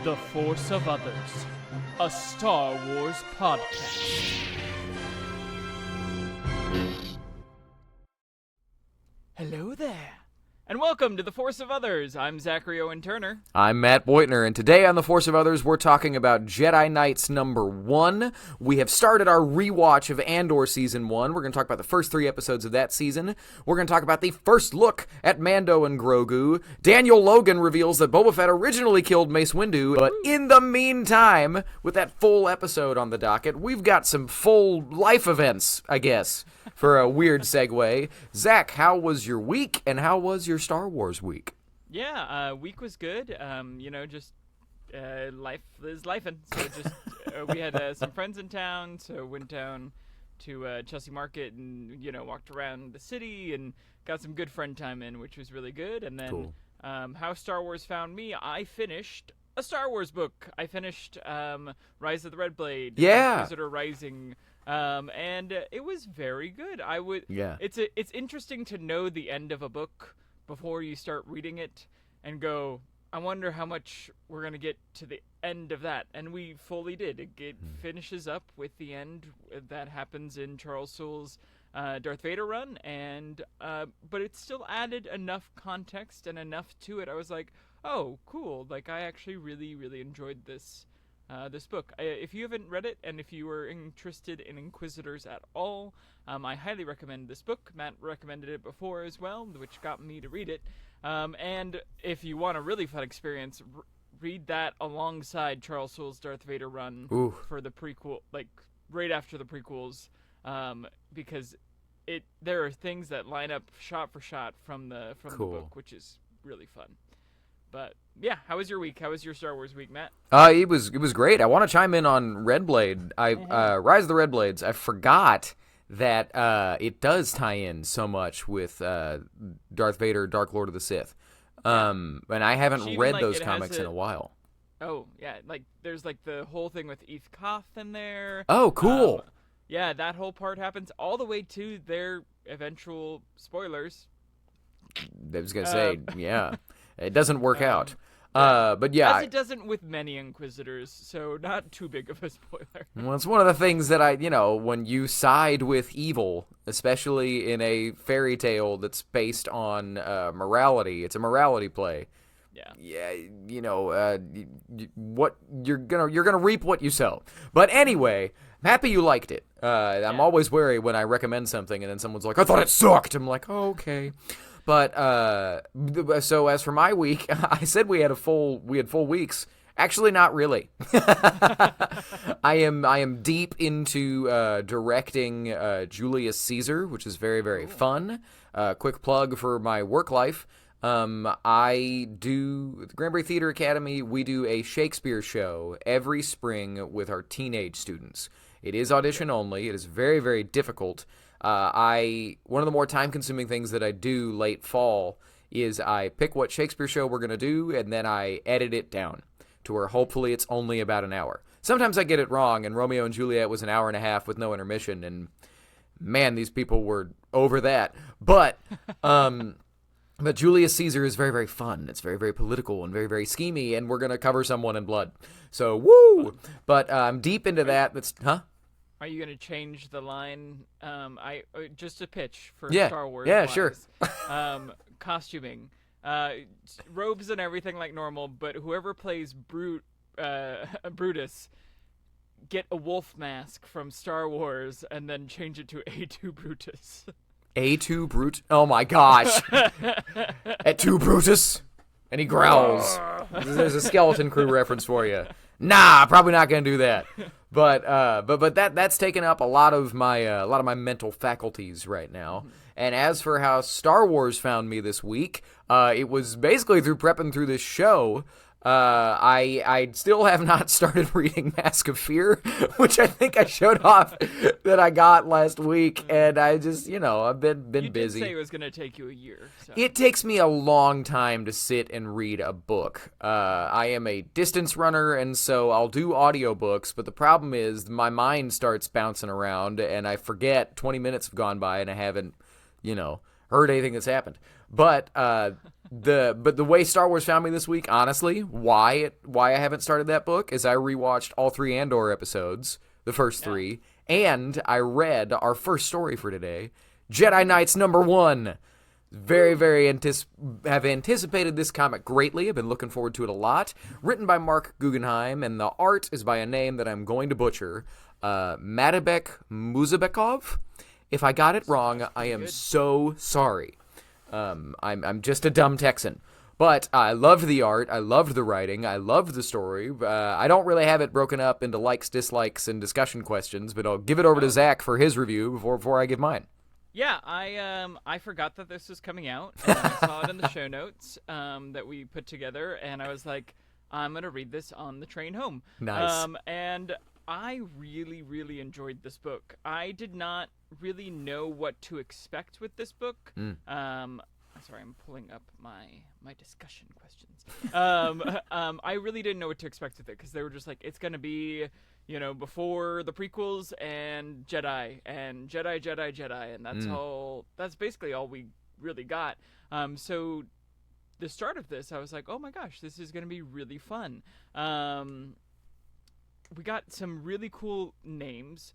The Force of Others, a Star Wars podcast. Hello there, and welcome to The Force of Others. I'm Zachary Owen Turner. I'm Matt Boitner, and today on The Force of Others, we're talking about Jedi Knights number 1. We have started our rewatch of Andor Season 1. We're going to talk about the first 3 episodes of that season. We're going to talk about the first look at Mando and Grogu. Daniel Logan reveals that Boba Fett originally killed Mace Windu, but in the meantime, with that full episode on the docket, we've got some full life events, I guess, for a weird segue. Zach, how was your week, and how was your Star Wars week? Yeah, week was good. Life is lifing. So just we had some friends in town, so went down to Chelsea Market and walked around the city and got some good friend time in, which was really good. And then Cool. How Star Wars found me, I finished a Star Wars book. I finished Rise of the Red Blade. Yeah. Inquisitor Rising. And it was very good. Yeah. It's interesting to know the end of a book before you start reading it and go, I wonder how much we're going to get to the end of that. And we fully did. It finishes up with the end that happens in Charles Soule's Darth Vader run, and but it still added enough context and enough to it. I was like, oh, cool. Like, I actually really, really enjoyed this book. If you haven't read it, and if you were interested in Inquisitors at all, I highly recommend this book. Matt recommended it before as well, which got me to read it. And if you want a really fun experience, read that alongside Charles Soule's Darth Vader run for the prequel, like right after the prequels, because there are things that line up shot for shot from the book, which is really fun. But yeah, how was your week? How was your Star Wars week, Matt? It was great. I want to chime in on Red Blade. Rise of the Red Blades. I forgot that it does tie in so much with Darth Vader, Dark Lord of the Sith. And I haven't read those comics in a while. Oh yeah, like there's like the whole thing with Eth Koth in there. Oh, cool. Yeah, that whole part happens all the way to their eventual spoilers. I was gonna say, yeah. It doesn't work out. But yeah. As it doesn't with many Inquisitors, so not too big of a spoiler. Well, it's one of the things that when you side with evil, especially in a fairy tale that's based on morality, it's a morality play. Yeah. Yeah, what you're gonna reap what you sow. But anyway, I'm happy you liked it. I'm always wary when I recommend something and then someone's like, I thought it sucked. I'm like, oh, okay. But so as for my week, I said we had full weeks. Actually, not really. I am deep into directing Julius Caesar, which is very, very fun. Quick plug for my work life. I do at the Granbury Theater Academy. We do a Shakespeare show every spring with our teenage students. It is audition only. It is very, very difficult. One of the more time-consuming things that I do late fall is I pick what Shakespeare show we're going to do, and then I edit it down to where hopefully it's only about an hour. Sometimes I get it wrong, and Romeo and Juliet was an hour and a half with no intermission, and man, these people were over that. But Julius Caesar is very, very fun. It's very, very political and very, very schemy, and we're going to cover someone in blood. So, woo! But I'm deep into that. Are you going to change the line? Just a pitch for Star Wars. Yeah, sure. Costuming, robes and everything like normal, but whoever plays Brutus, get a wolf mask from Star Wars and then change it to A2 Brutus. A2 Brutus? Oh my gosh! A2 Brutus, and he growls. There's a Skeleton Crew reference for you. Nah, probably not gonna do that. But that's taken up a lot of my mental faculties right now. And as for how Star Wars found me this week, it was basically through prepping through this show. I still have not started reading Mask of Fear, which I think I showed off that I got last week, and I just, I've been busy. You did say it was going to take you a year. So. It takes me a long time to sit and read a book. I am a distance runner, and so I'll do audiobooks, but the problem is my mind starts bouncing around, and I forget 20 minutes have gone by, and I haven't, heard anything that's happened. But the way Star Wars found me this week, honestly, why I haven't started that book is I rewatched all 3 Andor episodes, the first 3, and I read our first story for today, Jedi Knights #1. Very have anticipated this comic greatly. I've been looking forward to it a lot. Written by Mark Guggenheim, and the art is by a name that I'm going to butcher, Madabek Muzabekov. If I got it wrong, I am so sorry. I'm just a dumb Texan. But I loved the art, I loved the writing, I loved the story. I don't really have it broken up into likes, dislikes, and discussion questions, but I'll give it over to Zach for his review before I give mine. Yeah, I forgot that this was coming out, and I saw it in the show notes that we put together, and I was like, I'm going to read this on the train home. Nice. And I really enjoyed this book. I did not really know what to expect with this book. Sorry, I'm pulling up my discussion questions. I really didn't know what to expect with it, because they were just like, it's going to be, before the prequels and Jedi, and Jedi, and that's basically all we really got. So the start of this, I was like, oh my gosh, this is going to be really fun. We got some really cool names.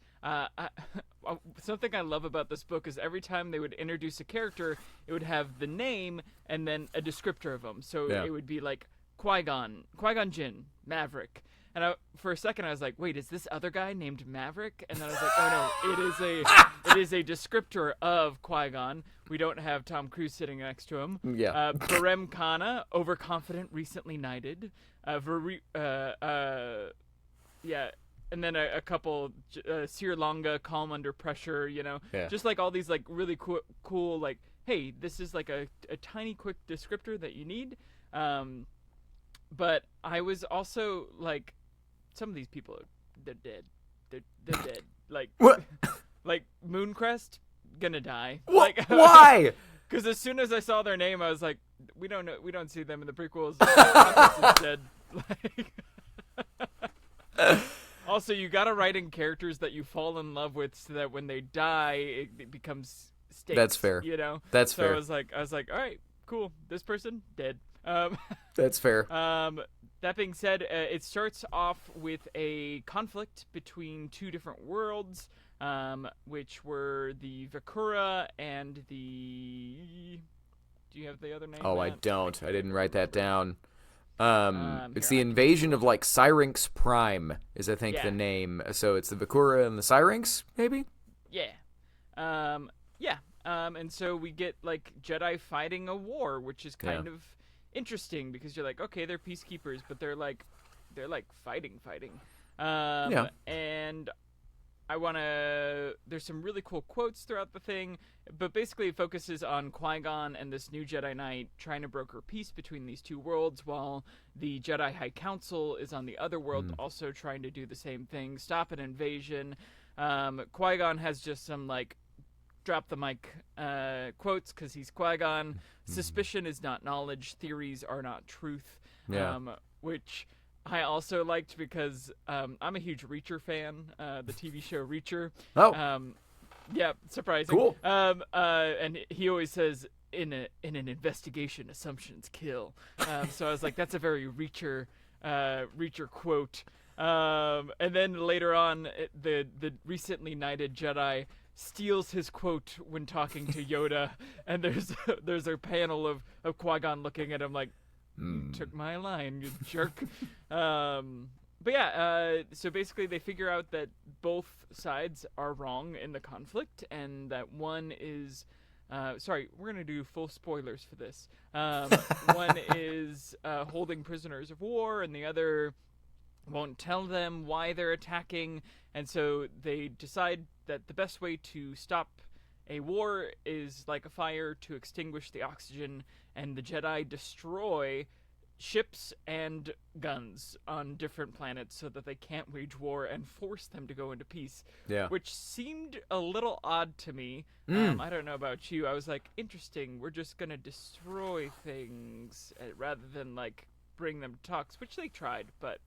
Something I love about this book is every time they would introduce a character, it would have the name and then a descriptor of them. So it would be like Qui-Gon Jinn, Maverick. And for a second, I was like, wait, is this other guy named Maverick? And then I was like, oh no, it is a descriptor of Qui-Gon. We don't have Tom Cruise sitting next to him. Yeah. Barem Kana, overconfident, recently knighted. Yeah, and then a couple, Sir Longa, calm under pressure, just like all these like really cool like, hey, this is like a tiny quick descriptor that you need. But I was also like, some of these people, they're dead. They're dead. Like, what? Like Mooncrest, gonna die. What? Like, why? Because as soon as I saw their name, I was like, we don't see them in the prequels. Mooncrest is dead. Like. Also, you gotta write in characters that you fall in love with, so that when they die, it becomes stakes. That's fair. That's fair. So I was like, all right, cool. This person dead. That's fair. That being said, it starts off with a conflict between 2 different worlds, which were the Vakura and the. Do you have the other name? Oh, Matt? I don't. I didn't write that down. It's the invasion of like Syrinx Prime is I think the name. So it's the Vakura and the Syrinx, maybe? Yeah. And so we get like Jedi fighting a war, which is kind of interesting, because you're like, okay, they're peacekeepers, but they're like fighting. And there's some really cool quotes throughout the thing, but basically it focuses on Qui-Gon and this new Jedi Knight trying to broker peace between these 2 worlds, while the Jedi High Council is on the other world, also trying to do the same thing, stop an invasion. Qui-Gon has just some like drop the mic quotes, because he's Qui-Gon. Suspicion is not knowledge, theories are not truth. Which I also liked, because I'm a huge Reacher fan, the TV show Reacher. Yeah, surprising. Cool. And he always says, in an investigation, assumptions kill. So I was like, that's a very Reacher quote. And then later on, the recently knighted Jedi steals his quote when talking to Yoda, and there's a panel of Qui-Gon looking at him like, you took my line, you jerk. But yeah, so basically they figure out that both sides are wrong in the conflict, and that one is sorry, we're going to do full spoilers for this. One is holding prisoners of war, and the other won't tell them why they're attacking, and so they decide that the best way to stop a war is like a fire to extinguish the oxygen, and the Jedi destroy ships and guns on different planets so that they can't wage war and force them to go into peace. Yeah. Which seemed a little odd to me. I don't know about you. I was like, interesting. We're just going to destroy things rather than like bring them to talks, which they tried, but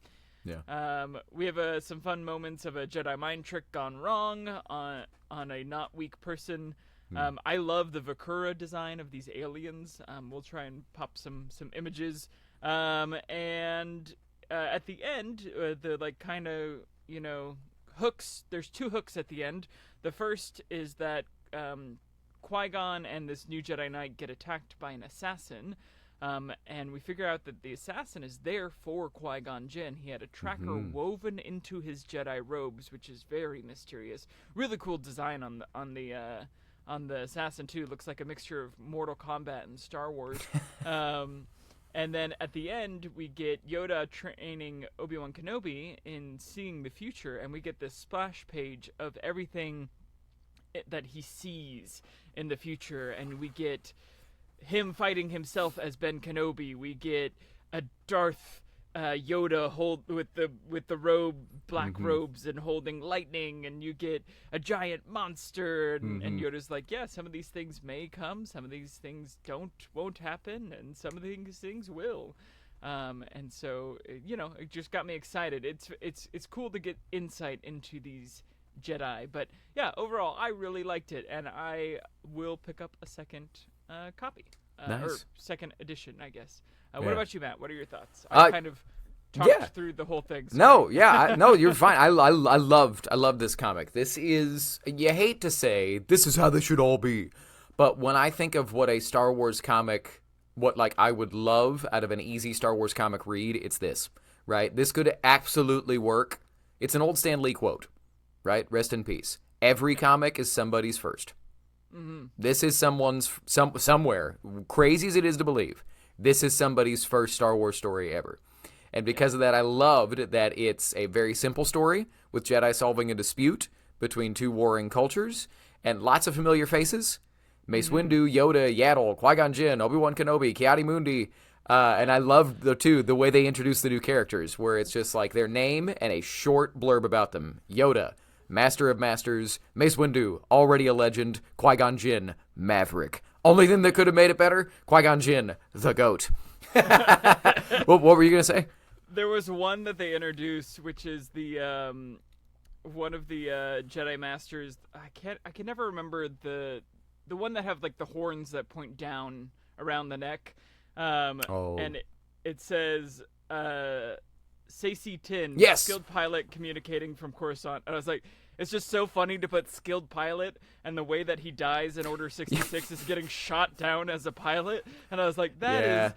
yeah. We have some fun moments of a Jedi mind trick gone wrong on a not weak person. I love the Vakura design of these aliens. We'll try and pop some images. And at the end, the like kind of hooks. There's 2 hooks at the end. The first is that Qui-Gon and this new Jedi Knight get attacked by an assassin. And we figure out that the assassin is there for Qui-Gon Jinn. He had a tracker woven into his Jedi robes, which is very mysterious. Really cool design on the assassin too. Looks like a mixture of Mortal Kombat and Star Wars. And then at the end, we get Yoda training Obi-Wan Kenobi in seeing the future, and we get this splash page of everything that he sees in the future, and we get him fighting himself as Ben Kenobi. We get a Darth Yoda with the black robes and holding lightning, and you get a giant monster, and Yoda's like, yeah, some of these things may come, some of these things won't happen, and some of these things will. And so it just got me excited. It's cool to get insight into these Jedi, but yeah, overall I really liked it, and I will pick up a second copy. Nice. Or second edition, I guess. What about you, Matt? What are your thoughts? I kind of talked through the whole thing. No, no, you're fine. I loved this comic. This is, you hate to say, this is how this should all be. But when I think of what a Star Wars comic, what like I would love out of an easy Star Wars comic read, it's this, right? This could absolutely work. It's an old Stan Lee quote, right? Rest in peace. Every comic is somebody's first. This is somewhere, crazy as it is to believe, this is somebody's first Star Wars story ever. And because of that, I loved that it's a very simple story with Jedi solving a dispute between 2 warring cultures and lots of familiar faces. Mace Windu, Yoda, Yaddle, Qui-Gon Jinn, Obi-Wan Kenobi, Ki-Adi-Mundi. And I loved, the way they introduced the new characters, where it's just like their name and a short blurb about them. Yoda, Master of Masters, Mace Windu, already a legend, Qui-Gon Jinn, Maverick. Only thing that could have made it better, Qui-Gon Jinn, the GOAT. What were you going to say? There was one that they introduced, which is the one of the Jedi Masters. I can never remember the one that have like the horns that point down around the neck. And it says Sacy Tin, yes, skilled pilot communicating from Coruscant. And I was like, it's just so funny to put skilled pilot, and the way that he dies in Order 66 is getting shot down as a pilot. And I was like, that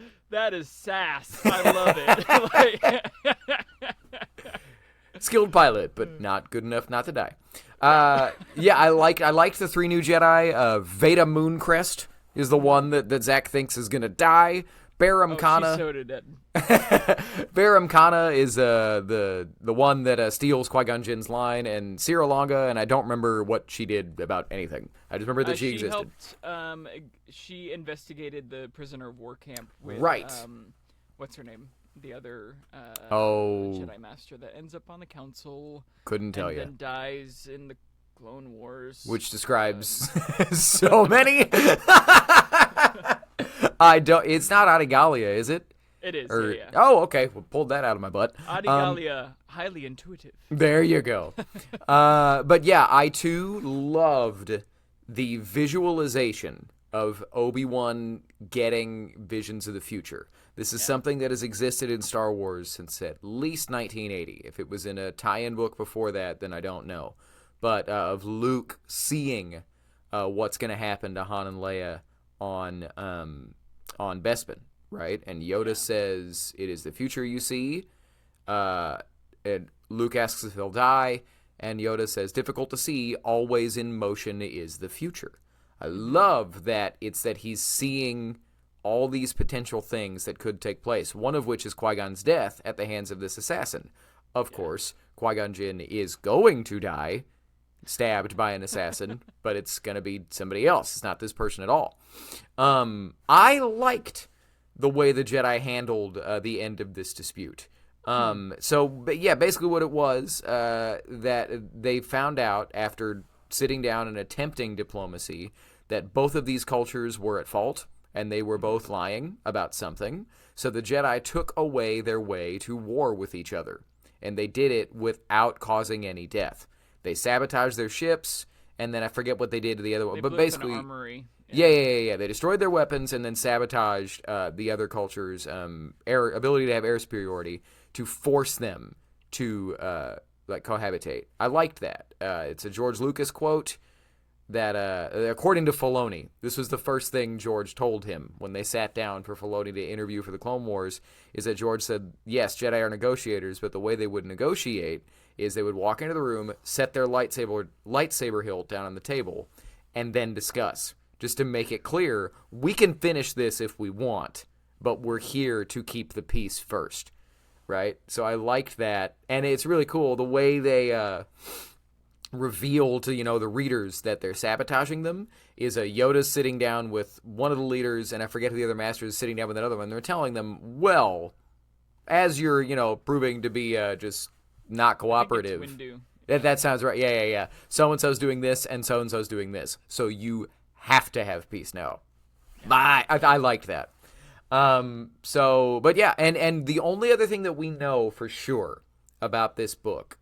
is sass. I love it. Skilled pilot, but not good enough not to die. I liked the 3 new Jedi. Veda Mooncrest is the one that Zach thinks is gonna die. Baram Kana. She's so dead. Baram Kana is the one that steals Qui-Gon Jinn's line, and Sierra Longa, and I don't remember what she did about anything. I just remember that she existed. She investigated the prisoner of war camp with what's her name? The other Jedi Master that ends up on the council. Couldn't tell you. And then dies in the Clone Wars. Which describes so many. It's not Adigalia, is it? It is, yeah. Oh, okay. Well, pulled that out of my butt. Adigalia, highly intuitive. There you go. But yeah, I too loved the visualization of Obi-Wan getting visions of the future. This is something that has existed in Star Wars since at least 1980. If it was in a tie-in book before that, then I don't know. But of Luke seeing what's going to happen to Han and Leia on Bespin, right? And Yoda says, "It is the future you see." And Luke asks if he'll die, and Yoda says, "Difficult to see. Always in motion is the future." I love that it's that he's seeing all these potential things that could take place, one of which is Qui-Gon's death at the hands of this assassin. Of course, Qui-Gon Jinn is going to die, stabbed by an assassin, but it's going to be somebody else. It's not this person at all. I liked the way the Jedi handled the end of this dispute. But yeah, basically what it was, that they found out after sitting down and attempting diplomacy that both of these cultures were at fault, and they were both lying about something. So the Jedi took away their way to war with each other, and they did it without causing any death. They sabotaged their ships, and then I forget what they did to the other one. They But blew basically, up an armory. yeah. They destroyed their weapons and then sabotaged the other culture's ability to have air superiority to force them to cohabitate. I liked that. It's a George Lucas quote that, according to Filoni, this was the first thing George told him when they sat down for Filoni to interview for the Clone Wars, is that George said, yes, Jedi are negotiators, but the way they would negotiate is they would walk into the room, set their lightsaber hilt down on the table, and then discuss. Just to make it clear, we can finish this if we want, but we're here to keep the peace first, right? So I liked that, and it's really cool the way they reveal to the readers that they're sabotaging them. Is a Yoda sitting down with one of the leaders, and I forget who the other master is, sitting down with another one. They're telling them, well, as you're proving to be just not cooperative. That sounds right. Yeah. So-and-so's doing this, and so-and-so's doing this. So you have to have peace now. Yeah. I liked that. But yeah, and the only other thing that we know for sure about this book,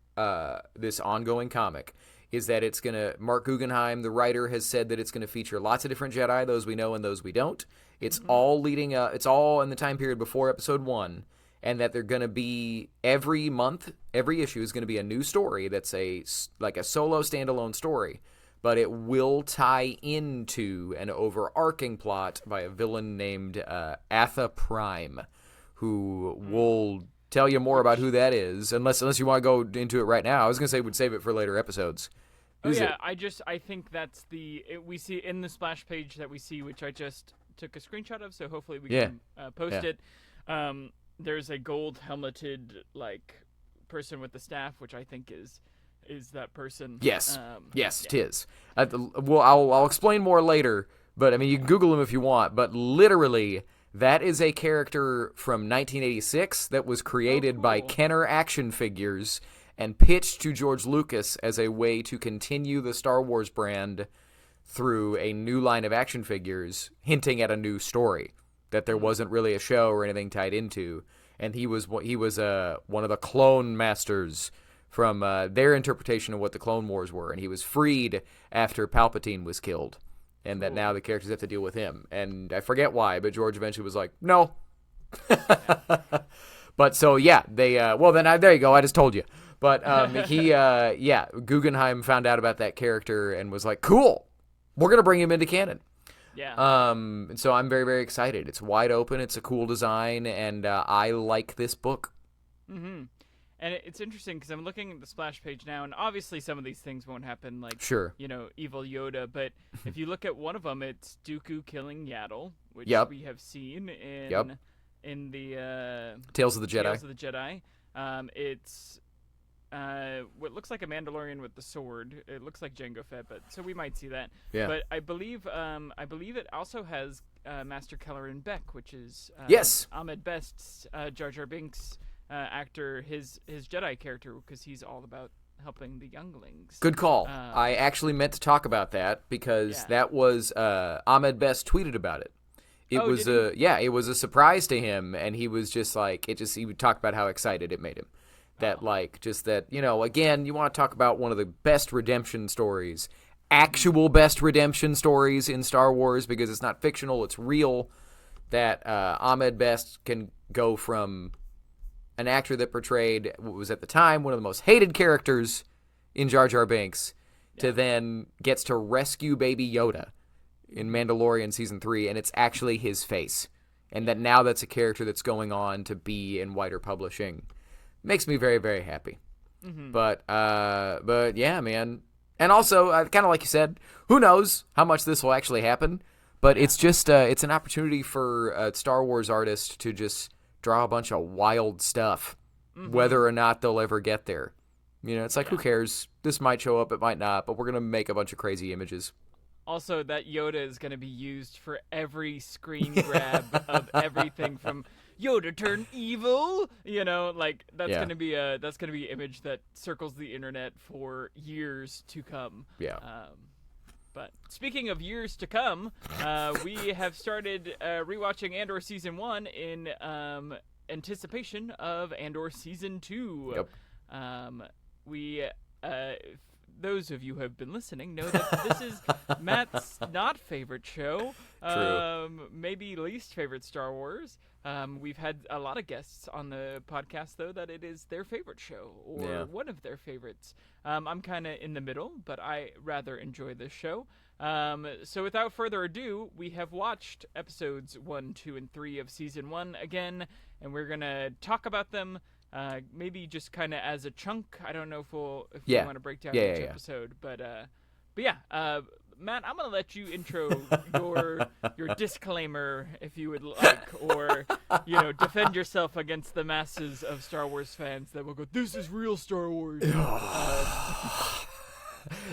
this ongoing comic, is that it's gonna, Mark Guggenheim, the writer, has said that it's gonna feature lots of different Jedi, those we know and those we don't. It's all leading up, it's all in the time period before Episode 1. And that they're going to be, every month, every issue is going to be a new story that's a solo standalone story. But it will tie into an overarching plot by a villain named Atha Prime, who will tell you more about who that is, unless you want to go into it right now. I was going to say we'd save it for later episodes. I think that's we see in the splash page that we see, which I just took a screenshot of, so hopefully we can post it. There's a gold helmeted person with the staff, which I think is that person. Yes, it is. I'll explain more later, but I mean you can Google him if you want. But literally, that is a character from 1986 that was created by Kenner Action Figures and pitched to George Lucas as a way to continue the Star Wars brand through a new line of action figures, hinting at a new story that there wasn't really a show or anything tied into. And he was one of the clone masters from their interpretation of what the Clone Wars were, and he was freed after Palpatine was killed, and that now the characters have to deal with him. And I forget why, but George eventually was like, no. But so yeah, they there you go. I just told you. But Guggenheim found out about that character and was like, cool, we're gonna bring him into canon. Yeah. And so I'm very, very excited. It's wide open. It's a cool design, and I like this book. Mm-hmm. And it's interesting because I'm looking at the splash page now, and obviously some of these things won't happen, evil Yoda. But if you look at one of them, it's Dooku killing Yaddle, which we have seen in the Tales of the Jedi. Tales of the Jedi. It's what looks like a Mandalorian with the sword. It looks like Jango Fett, so we might see that. Yeah. But I believe it also has Master Kelleran Beck, which is Ahmed Best's Jar Jar Binks actor, his Jedi character, because he's all about helping the younglings. Good call. I actually meant to talk about that because that was Ahmed Best tweeted about it. It was a surprise to him, and he was just like, he would talk about how excited it made him. That again, you want to talk about one of the best redemption stories, actual best redemption stories in Star Wars, because it's not fictional, it's real, that Ahmed Best can go from an actor that portrayed what was at the time one of the most hated characters in Jar Jar Binks to then gets to rescue Baby Yoda in Mandalorian Season 3, and it's actually his face. And that now that's a character that's going on to be in wider publishing. Makes me very, very happy. Mm-hmm. But yeah, man. And also, kind of like you said, who knows how much this will actually happen. But it's just, it's an opportunity for a Star Wars artist to just draw a bunch of wild stuff, whether or not they'll ever get there. It's like, who cares? This might show up, it might not, but we're going to make a bunch of crazy images. Also, that Yoda is going to be used for every screen grab of everything from Yoda turned evil. That's going to be an image that circles the internet for years to come. Yeah. But speaking of years to come, we have started rewatching Andor Season 1 in anticipation of Andor Season 2. Yep. those of you who have been listening know that this is Matt's not favorite show. Maybe least favorite Star Wars. We've had a lot of guests on the podcast, though, that it is their favorite show or one of their favorites. I'm kind of in the middle, but I rather enjoy this show. So without further ado, we have watched episodes 1, 2, and 3 of Season 1 again, and we're going to talk about them maybe just kind of as a chunk. I don't know if we want to break down each episode, but Matt, I'm going to let you intro your disclaimer, if you would like, or, defend yourself against the masses of Star Wars fans that will go, this is real Star Wars.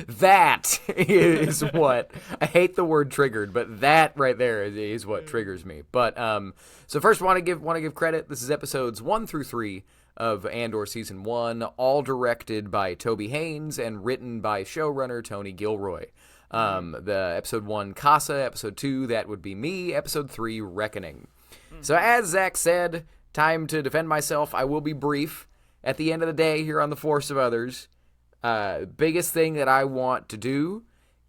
That is what, I hate the word triggered, but that right there is what triggers me. But, so first want to give credit. This is episodes 1 through 3 of Andor Season 1, all directed by Toby Haynes and written by showrunner Tony Gilroy. The episode 1, Casa, episode 2, That Would Be Me, episode 3, Reckoning. So as Zach said, time to defend myself. I will be brief. At the end of the day, here on The Force of Others, biggest thing that I want to do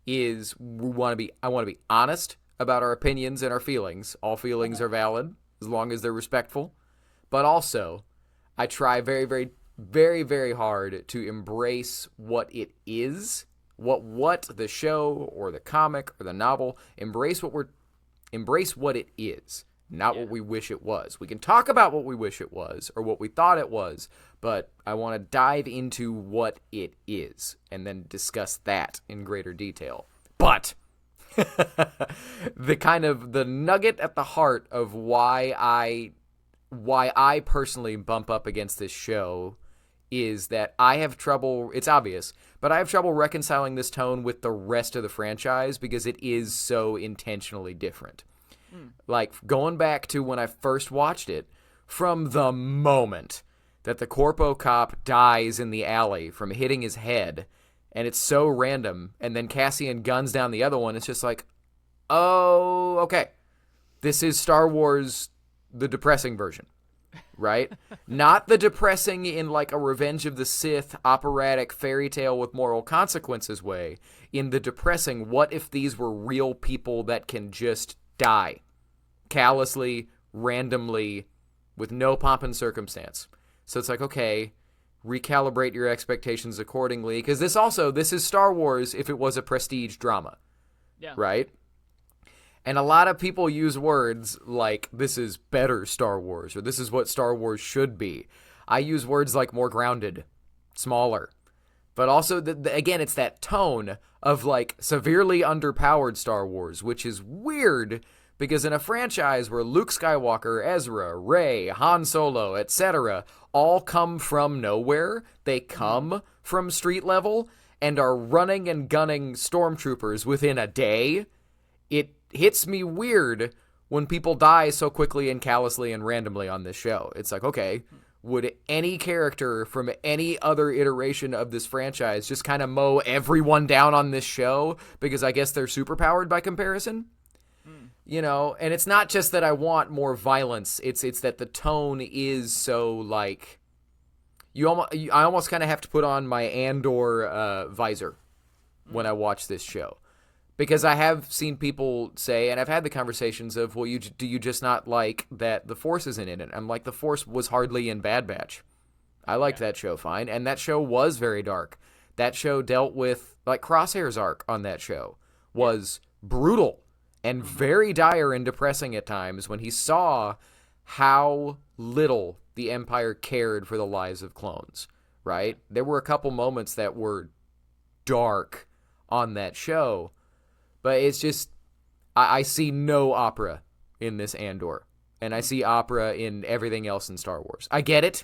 is I want to be honest about our opinions and our feelings. All feelings are valid as long as they're respectful. But also, I try very, very, very, very hard to embrace what it is, what the show or the comic or the novel, embrace what it is, not what we wish it was. We can talk about what we wish it was or what we thought it was, but I want to dive into what it is and then discuss that in greater detail. But the nugget at the heart of why I personally bump up against this show is that I have trouble, it's obvious, but I have trouble reconciling this tone with the rest of the franchise because it is so intentionally different. Like, going back to when I first watched it, from the moment that the Corpo cop dies in the alley from hitting his head, and it's so random, and then Cassian guns down the other one, it's just like, oh, okay. This is Star Wars, the depressing version. Right? Not the depressing in like a Revenge of the Sith operatic fairy tale with moral consequences way. In the depressing, what if these were real people that can just die callously, randomly, with no pomp and circumstance? So it's like, okay, recalibrate your expectations accordingly, because this is Star Wars if it was a prestige drama. Yeah. Right? And a lot of people use words like, this is better Star Wars, or this is what Star Wars should be. I use words like more grounded, smaller. But also, again, it's that tone of, like, severely underpowered Star Wars, which is weird, because in a franchise where Luke Skywalker, Ezra, Rey, Han Solo, etc., all come from nowhere, they come from street level, and are running and gunning stormtroopers within a day, it hits me weird when people die so quickly and callously and randomly on this show. It's like, okay, would any character from any other iteration of this franchise just kind of mow everyone down on this show because I guess they're superpowered by comparison? And it's not just that I want more violence. It's that the tone is so, like, I almost kind of have to put on my Andor visor when I watch this show. Because I have seen people say, and I've had the conversations of, well, do you just not like that the Force isn't in it? I'm like, the Force was hardly in Bad Batch. I liked that show fine, and that show was very dark. That show dealt with, like, Crosshair's arc on that show was brutal and very dire and depressing at times when he saw how little the Empire cared for the lives of clones, right? There were a couple moments that were dark on that show. But it's just, I see no opera in this Andor. And I see opera in everything else in Star Wars. I get it.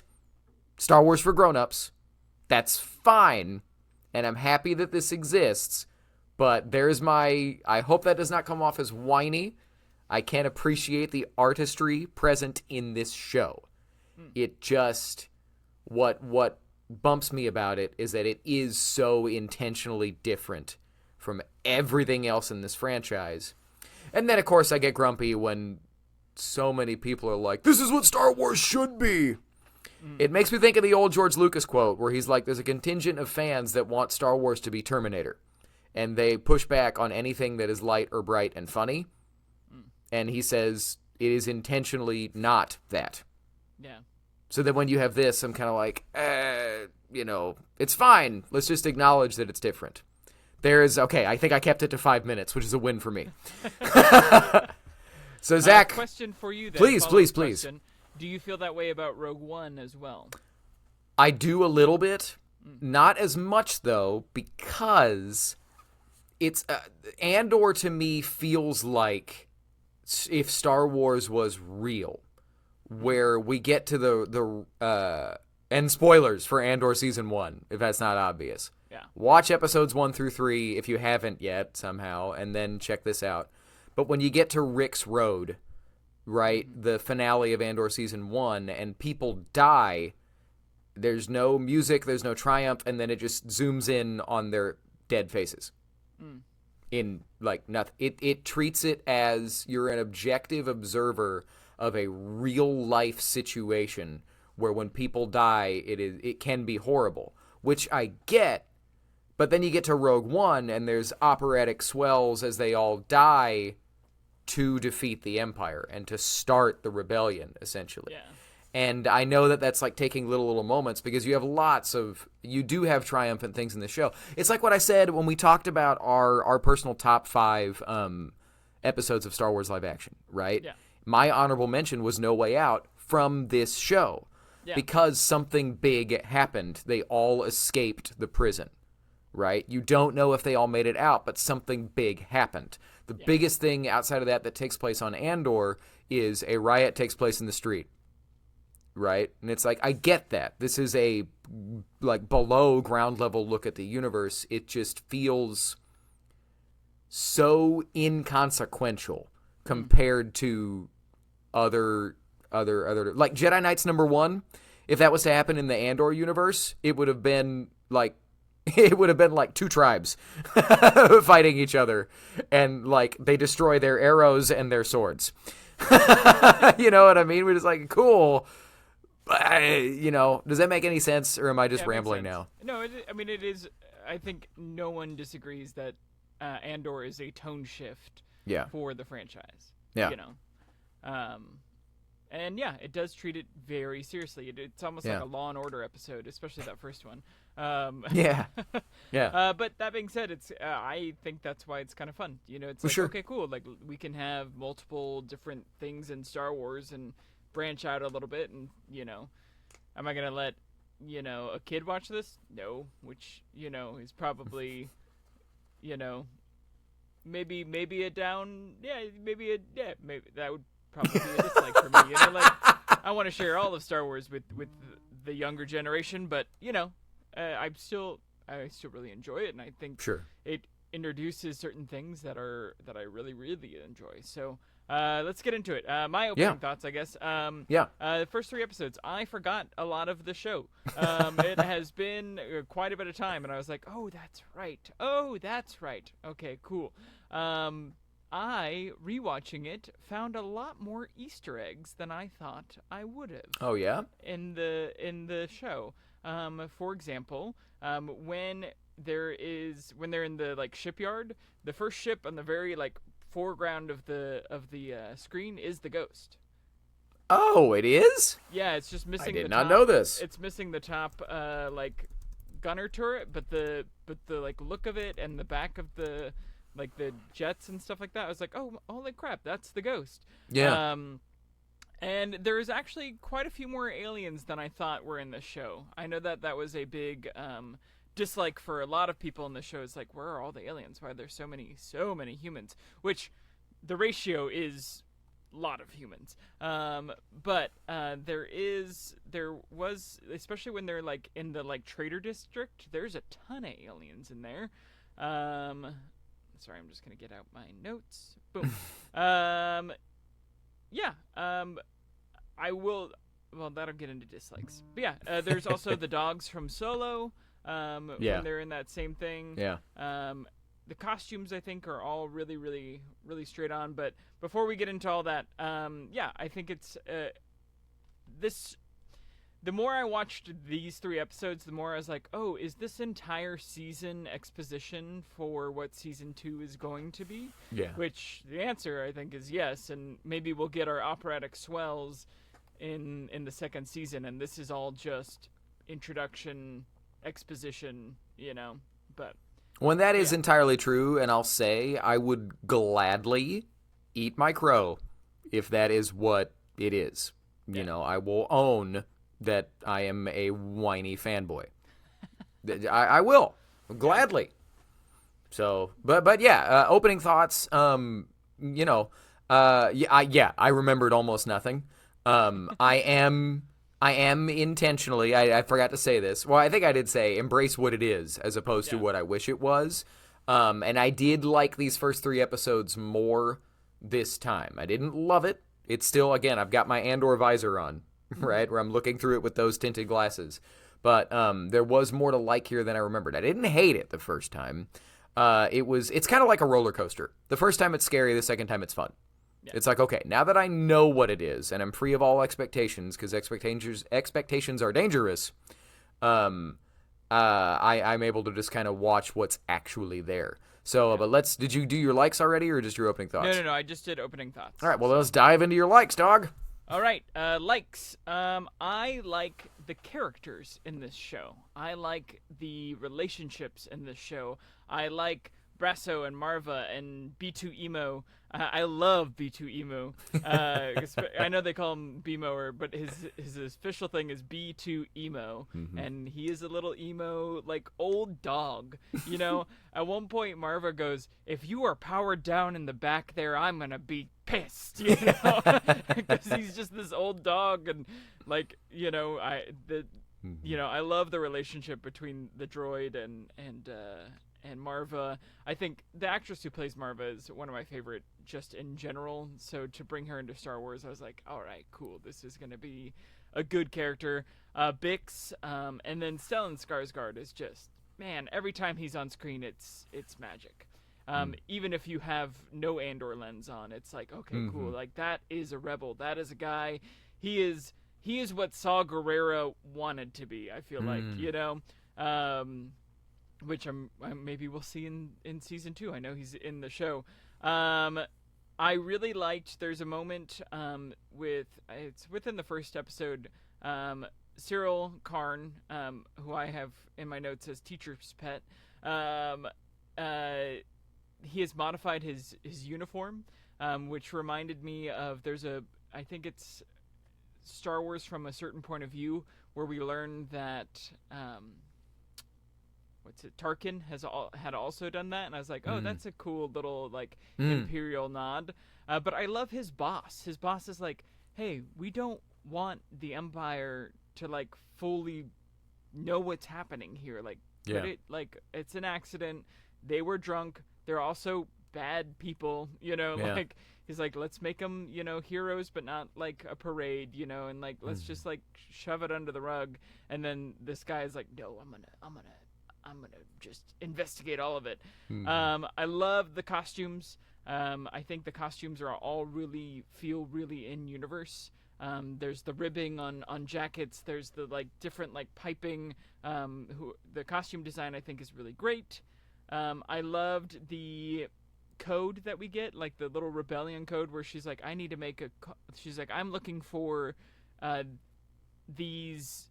Star Wars for grown-ups. That's fine. And I'm happy that this exists. But I hope that does not come off as whiny. I can appreciate the artistry present in this show. It just, what bumps me about it is that it is so intentionally different from everything else in this franchise. And then, of course, I get grumpy when so many people are like, this is what Star Wars should be. It makes me think of the old George Lucas quote where he's like, there's a contingent of fans that want Star Wars to be Terminator, and they push back on anything that is light or bright and funny. And he says it is intentionally not that. Yeah. So that when you have this, I'm kind of like, it's fine. Let's just acknowledge that it's different. I think I kept it to 5 minutes, which is a win for me. So, Zach. Question for you then. Please. Do you feel that way about Rogue One as well? I do a little bit. Not as much, though, because it's Andor to me feels like if Star Wars was real, where we get to the and spoilers for Andor Season 1, if that's not obvious. Yeah. Watch episodes 1 through 3 if you haven't yet somehow, and then check this out. But when you get to Rick's Road, right, the finale of Andor Season 1, and people die, there's no music, there's no triumph, and then it just zooms in on their dead faces. In, like, nothing. It treats it as you're an objective observer of a real-life situation where when people die, it can be horrible, which I get. But then you get to Rogue One, and there's operatic swells as they all die to defeat the Empire and to start the rebellion, essentially. Yeah. And I know that that's like taking little moments because you do have triumphant things in the show. It's like what I said when we talked about our personal top 5 episodes of Star Wars live action, right? Yeah. My honorable mention was No Way Out from this show because something big happened. They all escaped the prison. Right? You don't know if they all made it out, but something big happened. The biggest thing outside of that takes place on Andor is a riot takes place in the street. Right? And it's like, I get that. This is a like below ground level look at the universe. It just feels so inconsequential compared to other like Jedi Knights #1. If that was to happen in the Andor universe, it would have been like 2 tribes fighting each other, and like they destroy their arrows and their swords. You know what I mean? We're just like, cool. Does that make any sense, or am I just rambling now? No, it is. I think no one disagrees that Andor is a tone shift for the franchise. Yeah. And it does treat it very seriously. It's almost like a Law and Order episode, especially that first one. Yeah. But that being said, it's I think that's why it's kind of fun. It's like, okay, cool. Like we can have multiple different things in Star Wars and branch out a little bit. And am I gonna let a kid watch this? No, which is probably maybe a down. Maybe that would probably be a dislike for me. Like I want to share all of Star Wars with the younger generation, but I still really enjoy it, and I think it introduces certain things that I really really enjoy. So let's get into it. My opening thoughts, I guess. The first 3 episodes, I forgot a lot of the show. It has been quite a bit of time, and I was like, oh, that's right. Okay, cool. I, rewatching it, found a lot more Easter eggs than I thought I would have. Oh yeah? In the show. For example, when they're in the like shipyard, the first ship on the very like foreground of the screen is the Ghost. Oh, it is? Yeah, it's just missing. I did not know this. It's missing the top like gunner turret, but the like look of it and the back of the like the jets and stuff like that. I was like, oh, holy crap, that's the Ghost. Yeah. And there's actually quite a few more aliens than I thought were in this show. I know that was a big dislike for a lot of people in the show. It's like, where are all the aliens? Why are there so many humans? Which the ratio is a lot of humans. But there was, especially when they're like in the like trader district, there's a ton of aliens in there. Sorry, I'm just gonna get out my notes. Boom. I will. Well, that'll get into dislikes. But yeah, there's also the dogs from Solo. When they're in that same thing. Yeah. The costumes, I think, are all really, really, really straight on. But before we get into all that, I think it's the more I watched these 3 episodes, the more I was like, oh, is this entire season exposition for what season 2 is going to be? Yeah. Which the answer, I think, is yes, and maybe we'll get our operatic swells in the second season, and this is all just introduction, exposition, but... When that is entirely true, and I'll say I would gladly eat my crow if that is what it is. I will own that I am a whiny fanboy. I will gladly. So, but yeah, opening thoughts. I remembered almost nothing. I am intentionally. I forgot to say this. Well, I think I did say embrace what it is as opposed to what I wish it was. And I did like these first 3 episodes more this time. I didn't love it. It's still, again, I've got my Andor visor on, right, where I'm looking through it with those tinted glasses. But there was more to like here than I remembered. I didn't hate it the first time. It's kind of like a roller coaster. The first time it's scary, the second time it's fun. Yeah. It's like, okay, now that I know what it is and I'm free of all expectations, because expectations are dangerous, I'm able to just kind of watch what's actually there. So, but did you do your likes already, or just your opening thoughts? No, I just did opening thoughts. All right, well, let's dive into your likes, dog. All right, likes. I like the characters in this show. I like the relationships in this show. I like Brasso and Marva and B2 Emo. I love B2 Emo. I know they call him B-Moer, but his official thing is B2 Emo, and he is a little emo, like, old dog. At one point Marva goes, "If you are powered down in the back there, I'm gonna be pissed," because he's just this old dog, and like, I love the relationship between the droid and Marva. I think the actress who plays Marva is one of my favorite just in general. So to bring her into Star Wars, I was like, all right, cool. This is going to be a good character. Bix, and then Stellan Skarsgård is just, man, every time he's on screen, it's magic. Even if you have no Andor lens on, it's like, okay, cool. Like, that is a rebel. That is a guy. He is what Saw Gerrera wanted to be, I feel like, which maybe we'll see in season 2. I know he's in the show. I really liked. There's a moment it's within the first episode. Cyril Karn, who I have in my notes as teacher's pet. He has modified his uniform, which reminded me of I think it's Star Wars from a Certain Point of View, where we learn that. Tarkin had also done that, and I was like, oh, that's a cool little Imperial nod. But I love his boss. His boss is like, hey, we don't want the Empire to fully know what's happening here. It's an accident. They were drunk. They're also bad people. He's like, let's make them heroes, but not like a parade. And let's just shove it under the rug. And then this guy is like, no, I'm gonna just investigate all of it. I love the costumes. I think the costumes are all feel really in universe. There's the ribbing on jackets. There's the different piping. The costume design I think is really great. I loved the code that we get, the little rebellion code where she's like, I need to make she's like, I'm looking for these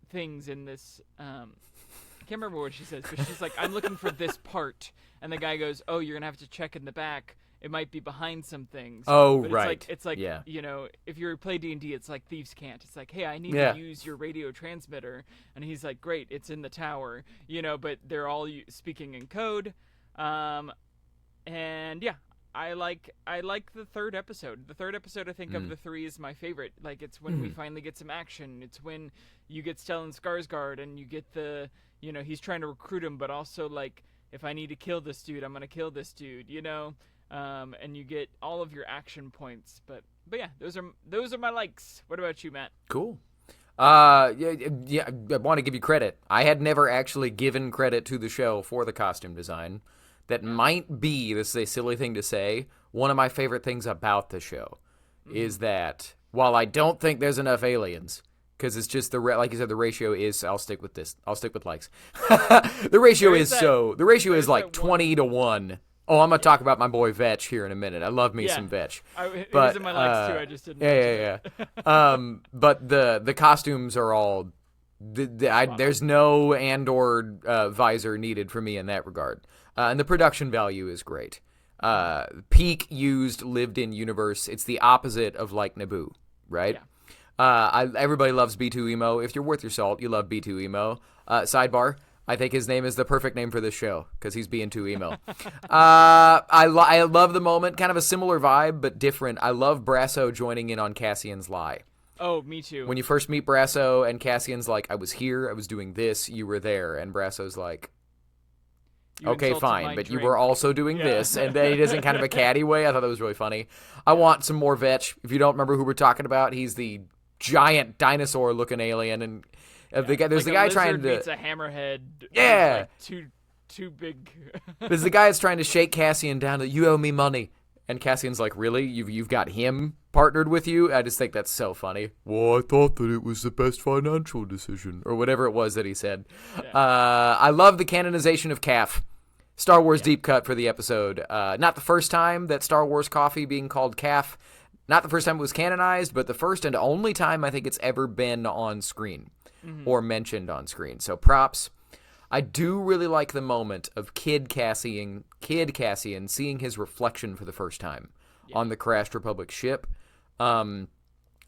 things in this I can't remember what she says, but she's like, I'm looking for this part, and the guy goes, oh, you're gonna have to check in the back, it might be behind some things. Oh, but right. It's like if you play D&D, it's like Thieves Can't. It's like, hey, I need to use your radio transmitter, and he's like, great, it's in the tower, but they're all speaking in code. And yeah, I like the third episode. The third episode, I think, of the 3 is my favorite. It's when we finally get some action. It's when you get Stellan Skarsgård and you get he's trying to recruit him, but also if I need to kill this dude, I'm gonna kill this dude. And you get all of your action points. But yeah, those are my likes. What about you, Matt? Cool. I want to give you credit. I had never actually given credit to the show for the costume design. That might be, this is a silly thing to say, one of my favorite things about the show is that while I don't think there's enough aliens, because it's just like you said, the ratio is. I'll stick with this. I'll stick with likes. The ratio is like 20-1. Oh, I'm gonna talk about my boy Vetch here in a minute. I love me some Vetch. It was in my likes too. I just didn't. Yeah. But the costumes are all. There's no Andor visor needed for me in that regard, and the production value is great. Peak used lived-in universe. It's the opposite of like Naboo, right? Yeah. Everybody loves B2 Emo. If you're worth your salt, you love B2 Emo. Sidebar. I think his name is the perfect name for this show because he's being too emo. I love the moment, kind of a similar vibe, but different. I love Brasso joining in on Cassian's lie. Oh, me too. When you first meet Brasso and Cassian's like, I was here, I was doing this, you were there. And Brasso's like, okay, fine, but you were also doing this. And then he does it in kind of a catty way. I thought that was really funny. I want some more Vetch. If you don't remember who we're talking about, he's the giant dinosaur-looking alien, and there's the guy trying to meets a hammerhead. Yeah, like too big. There's the guy that's trying to shake Cassian down to, you owe me money, and Cassian's like, really? You've got him partnered with you? I just think that's so funny. Well, I thought that it was the best financial decision, or whatever it was that he said. Yeah. I love the canonization of Calf. Star Wars deep cut for the episode. Not the first time that Star Wars coffee being called Calf. Not the first time it was canonized, but the first and only time I think it's ever been on screen. Or mentioned on screen. So props. I do really like the moment of Kid Cassian seeing his reflection for the first time on the crashed Republic ship. There's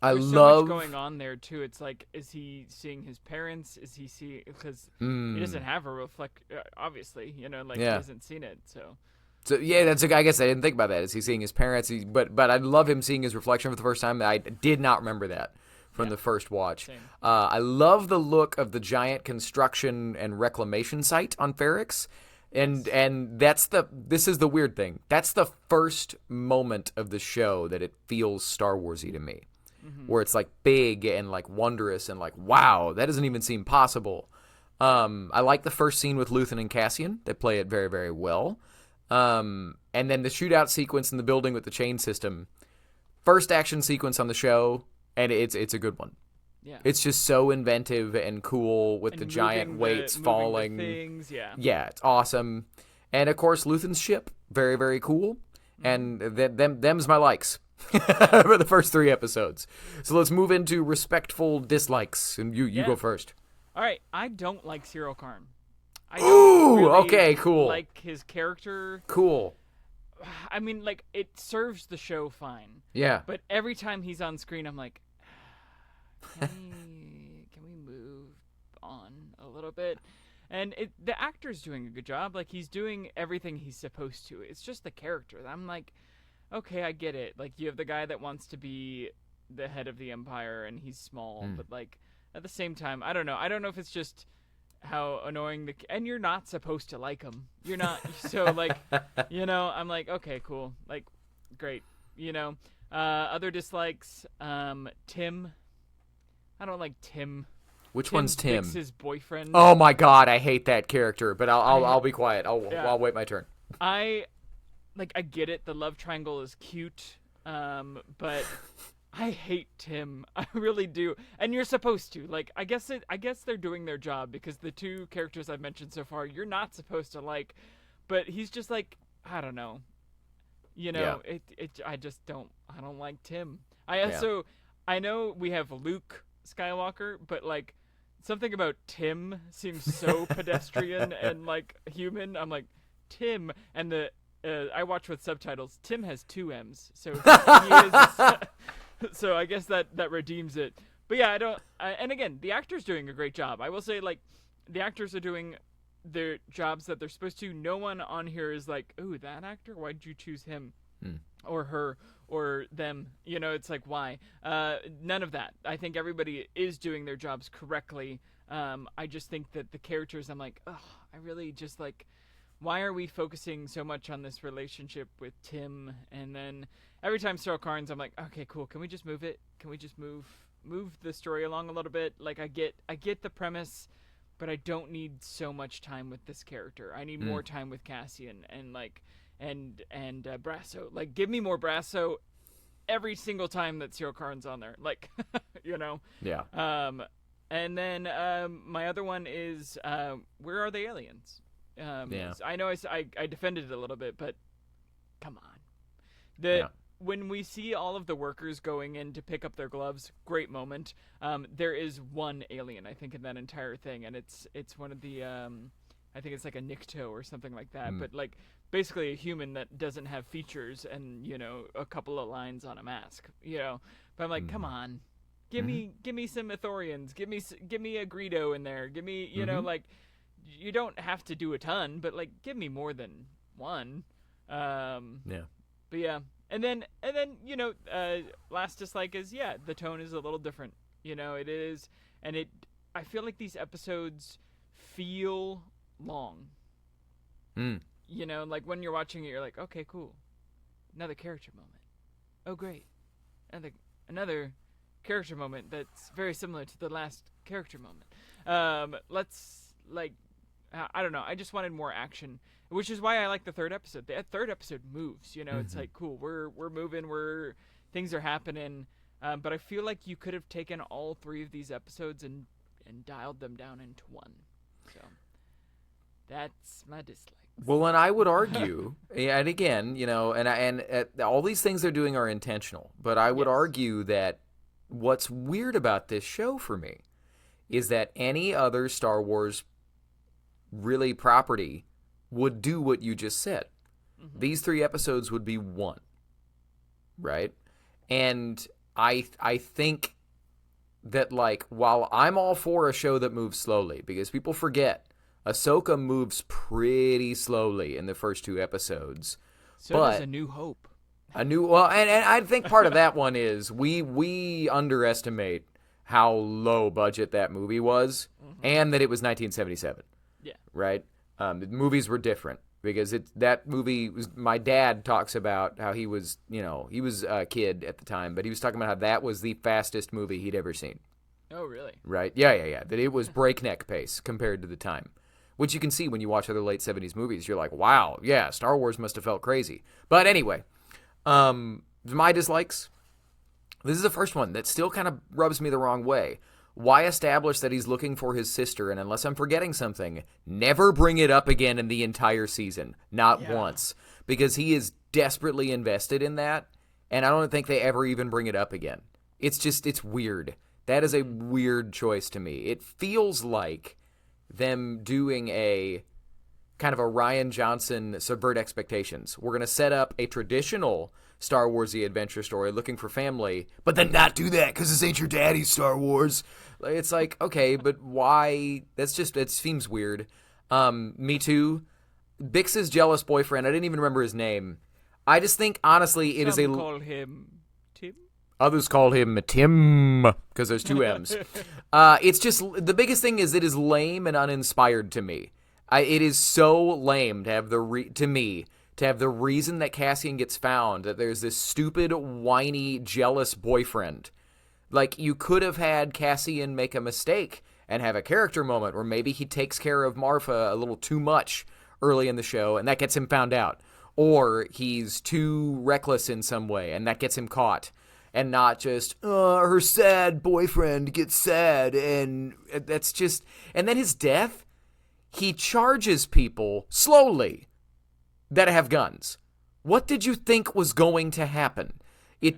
so much going on there too. It's like, is he seeing his parents? Is he seeing, because he doesn't have a obviously, he hasn't seen it. So yeah, I guess I didn't think about that. Is he seeing his parents? But I love him seeing his reflection for the first time. I did not remember that from the first watch. I love the look of the giant construction and reclamation site on Ferrix. And this is the weird thing. That's the first moment of the show that it feels Star Warsy to me. Where it's like big and like wondrous and like, wow, that doesn't even seem possible. I like the first scene with Luthen and Cassian. They play it very, very well. And then the shootout sequence in the building with the chain system. First action sequence on the show. And it's a good one. Yeah. It's just so inventive and cool with the giant weights falling. Things, yeah, it's awesome. And of course, Luthen's ship, very, very cool. And them's my likes for the first 3 episodes. So let's move into respectful dislikes, and you go first. All right, I don't like Cyril Karn. Okay, cool. Like his character. Cool. I mean, like, it serves the show fine. Yeah. But every time he's on screen, I'm like, can we move on a little bit? And the actor's doing a good job. Like, he's doing everything he's supposed to. It's just the character. I'm like, okay, I get it. Like, you have the guy that wants to be the head of the Empire, and he's small. But, like, at the same time, I don't know. I don't know if it's just how annoying and you're not supposed to like him. You're not. So, like, I'm like, okay, cool. Like, great. Other dislikes, Tim. I don't like Tim. Which one's Tim? His boyfriend. Oh my God, I hate that character. But I'll be quiet. I'll wait my turn. I get it. The love triangle is cute, but I hate Tim. I really do. And you're supposed to. Like, I guess they're doing their job because the 2 characters I've mentioned so far, you're not supposed to like. But he's just like, I don't know. I just don't. I don't like Tim. I know we have Luke Skywalker, but like something about Tim seems so pedestrian and like human. I'm like, Tim, and I watch with subtitles. Tim has 2 M's, so he is. So I guess that redeems it. But yeah, I don't. And again, the actor's doing a great job. I will say, like, the actors are doing their jobs that they're supposed to. No one on here is like, ooh, that actor? Why'd you choose him or her or them? It's like, why? None of that. I think everybody is doing their jobs correctly. I just think that the characters, I'm like, oh, I really just like, why are we focusing so much on this relationship with Tim? And then every time Cyril Karn's, I'm like, okay, cool. Can we just move it? Can we just move the story along a little bit? Like, I get the premise, but I don't need so much time with this character. I need more time with Cassian and like, and Brasso. Like, give me more Brasso every single time that Cyril Karn's on there. Like, Yeah. And then my other one is where are the aliens? Yeah. I know I defended it a little bit, but come on. When we see all of the workers going in to pick up their gloves, great moment. There is one alien, I think, in that entire thing, and it's one of the I think it's like a Nikto or something like that, but like basically a human that doesn't have features and a couple of lines on a mask, But I'm like, come on, give me some Ithorians, give me a Greedo in there, give me like you don't have to do a ton, but like give me more than one. Yeah. But yeah. And then last dislike is the tone is a little different. It is, and I feel like these episodes feel long. Like when you're watching it, you're like, okay, cool, another character moment. Oh, great, another character moment that's very similar to the last character moment. Let's I don't know. I just wanted more action. Which is why I like the third episode. The third episode moves, It's like, cool, we're moving, things are happening. But I feel like you could have taken all three of these episodes and dialed them down into one. So that's my dislike. Well, and I would argue, and again, all these things they're doing are intentional. But I would argue that what's weird about this show for me is that any other Star Wars really property would do what you just said. These 3 episodes would be one, right? And I think that, like, while I'm all for a show that moves slowly, because people forget Ahsoka moves pretty slowly in the first 2 episodes. So does A New Hope. And I think part of that one is we underestimate how low budget that movie was, and that it was 1977. Yeah. Right? The movies were different because that movie was. My dad talks about how he was a kid at the time, but he was talking about how that was the fastest movie he'd ever seen. Oh, really? Right? Yeah. That it was breakneck pace compared to the time, which you can see when you watch other late 70s movies. You're like, wow, yeah, Star Wars must have felt crazy. But anyway, my dislikes. This is the first one that still kind of rubs me the wrong way. Why establish that he's looking for his sister, and unless I'm forgetting something, never bring it up again in the entire season. Not once. Because he is desperately invested in that, and I don't think they ever even bring it up again. It's weird. That is a weird choice to me. It feels like them doing a kind of a Rian Johnson subvert expectations. We're going to set up a traditional Star Wars-y adventure story looking for family, but then not do that because this ain't your daddy's Star Wars. It's like, okay, but why? It seems weird. Me Too. Bix's jealous boyfriend, I didn't even remember his name. I just think, honestly, Some call him Tim. Others call him Tim, because there's 2 M's. It's just, the biggest thing is it is lame and uninspired to me. It is so lame to have the reason that Cassian gets found, that there's this stupid, whiny, jealous boyfriend. Like, you could have had Cassian make a mistake and have a character moment where maybe he takes care of Marfa a little too much early in the show, and that gets him found out. Or he's too reckless in some way, and that gets him caught. And not just, her sad boyfriend gets sad, and that's just... And then his death, he charges people slowly that have guns. What did you think was going to happen? It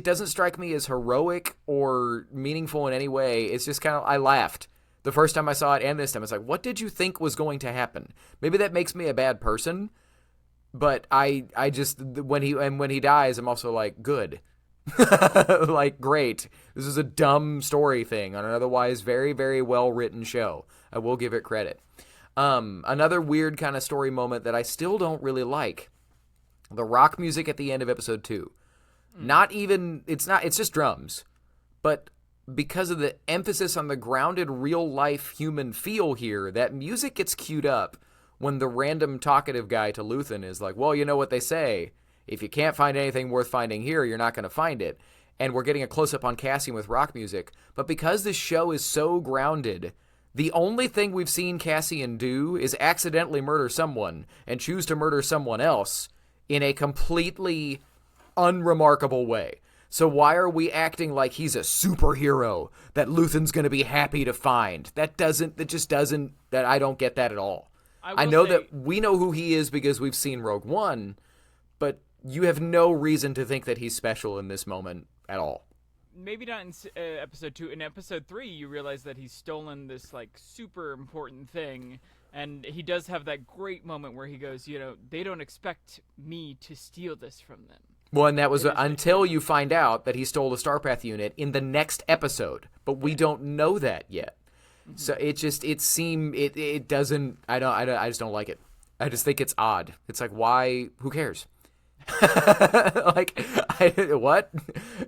doesn't strike me as heroic or meaningful in any way. It's just kind of, I laughed the first time I saw it and this time. It's like, what did you think was going to happen? Maybe that makes me a bad person, but I just, when he dies, I'm also like, good. Like, great. This is a dumb story thing on an otherwise very, very well written show. I will give it credit. Another weird kind of story moment that I still don't really like. The rock music at the end of episode 2. It's just drums. But because of the emphasis on the grounded real life human feel here, that music gets queued up when the random talkative guy to Luthen is like, well, you know what they say. If you can't find anything worth finding here, you're not going to find it. And we're getting a close-up on Cassian with rock music. But because this show is so grounded, the only thing we've seen Cassian do is accidentally murder someone and choose to murder someone else in a completely unremarkable way. So why are we acting like he's a superhero that Luthen's going to be happy to find? I don't get that at all. I know that we know who he is because we've seen Rogue One, but you have no reason to think that he's special in this moment at all. Maybe not in episode 2. In episode 3, you realize that he's stolen this like super important thing, and he does have that great moment where he goes, they don't expect me to steal this from them. Well, and that was until you find out that he stole the Starpath unit in the next episode, but we don't know that yet. Mm-hmm. So it just it doesn't. I just don't like it. I just think it's odd. It's like, why? Who cares? What?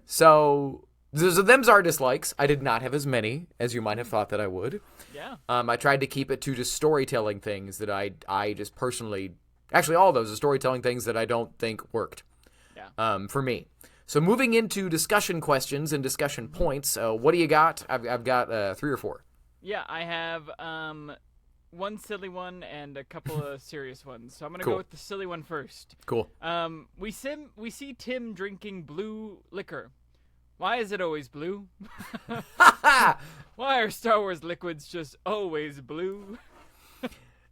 So them's our dislikes. I did not have as many as you might have thought that I would. Yeah. I tried to keep it to just storytelling things that I just personally, actually all of those are storytelling things that I don't think worked. Yeah. For me. So moving into discussion questions and discussion points, what do you got? I've got 3 or 4. Yeah, I have one silly one and a couple of serious ones. So I'm gonna Cool. go with the silly one first. Cool. We see Tim drinking blue liquor. Why is it always blue? Why are Star Wars liquids just always blue?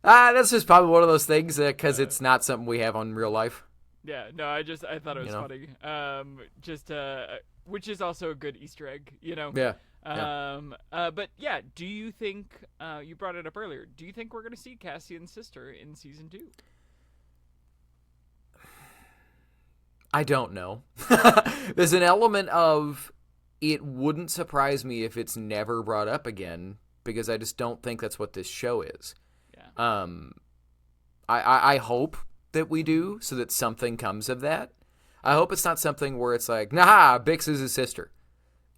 That's just probably one of those things because it's not something we have on real life. Yeah, no, I thought it was funny. Which is also a good Easter egg, Yeah. But yeah, do you think you brought it up earlier? Do you think we're gonna see Cassian's sister in season 2? I don't know. There's an element of it wouldn't surprise me if it's never brought up again because I just don't think that's what this show is. Yeah. I hope that we do so that something comes of that. I hope it's not something where it's like, nah, Bix is his sister.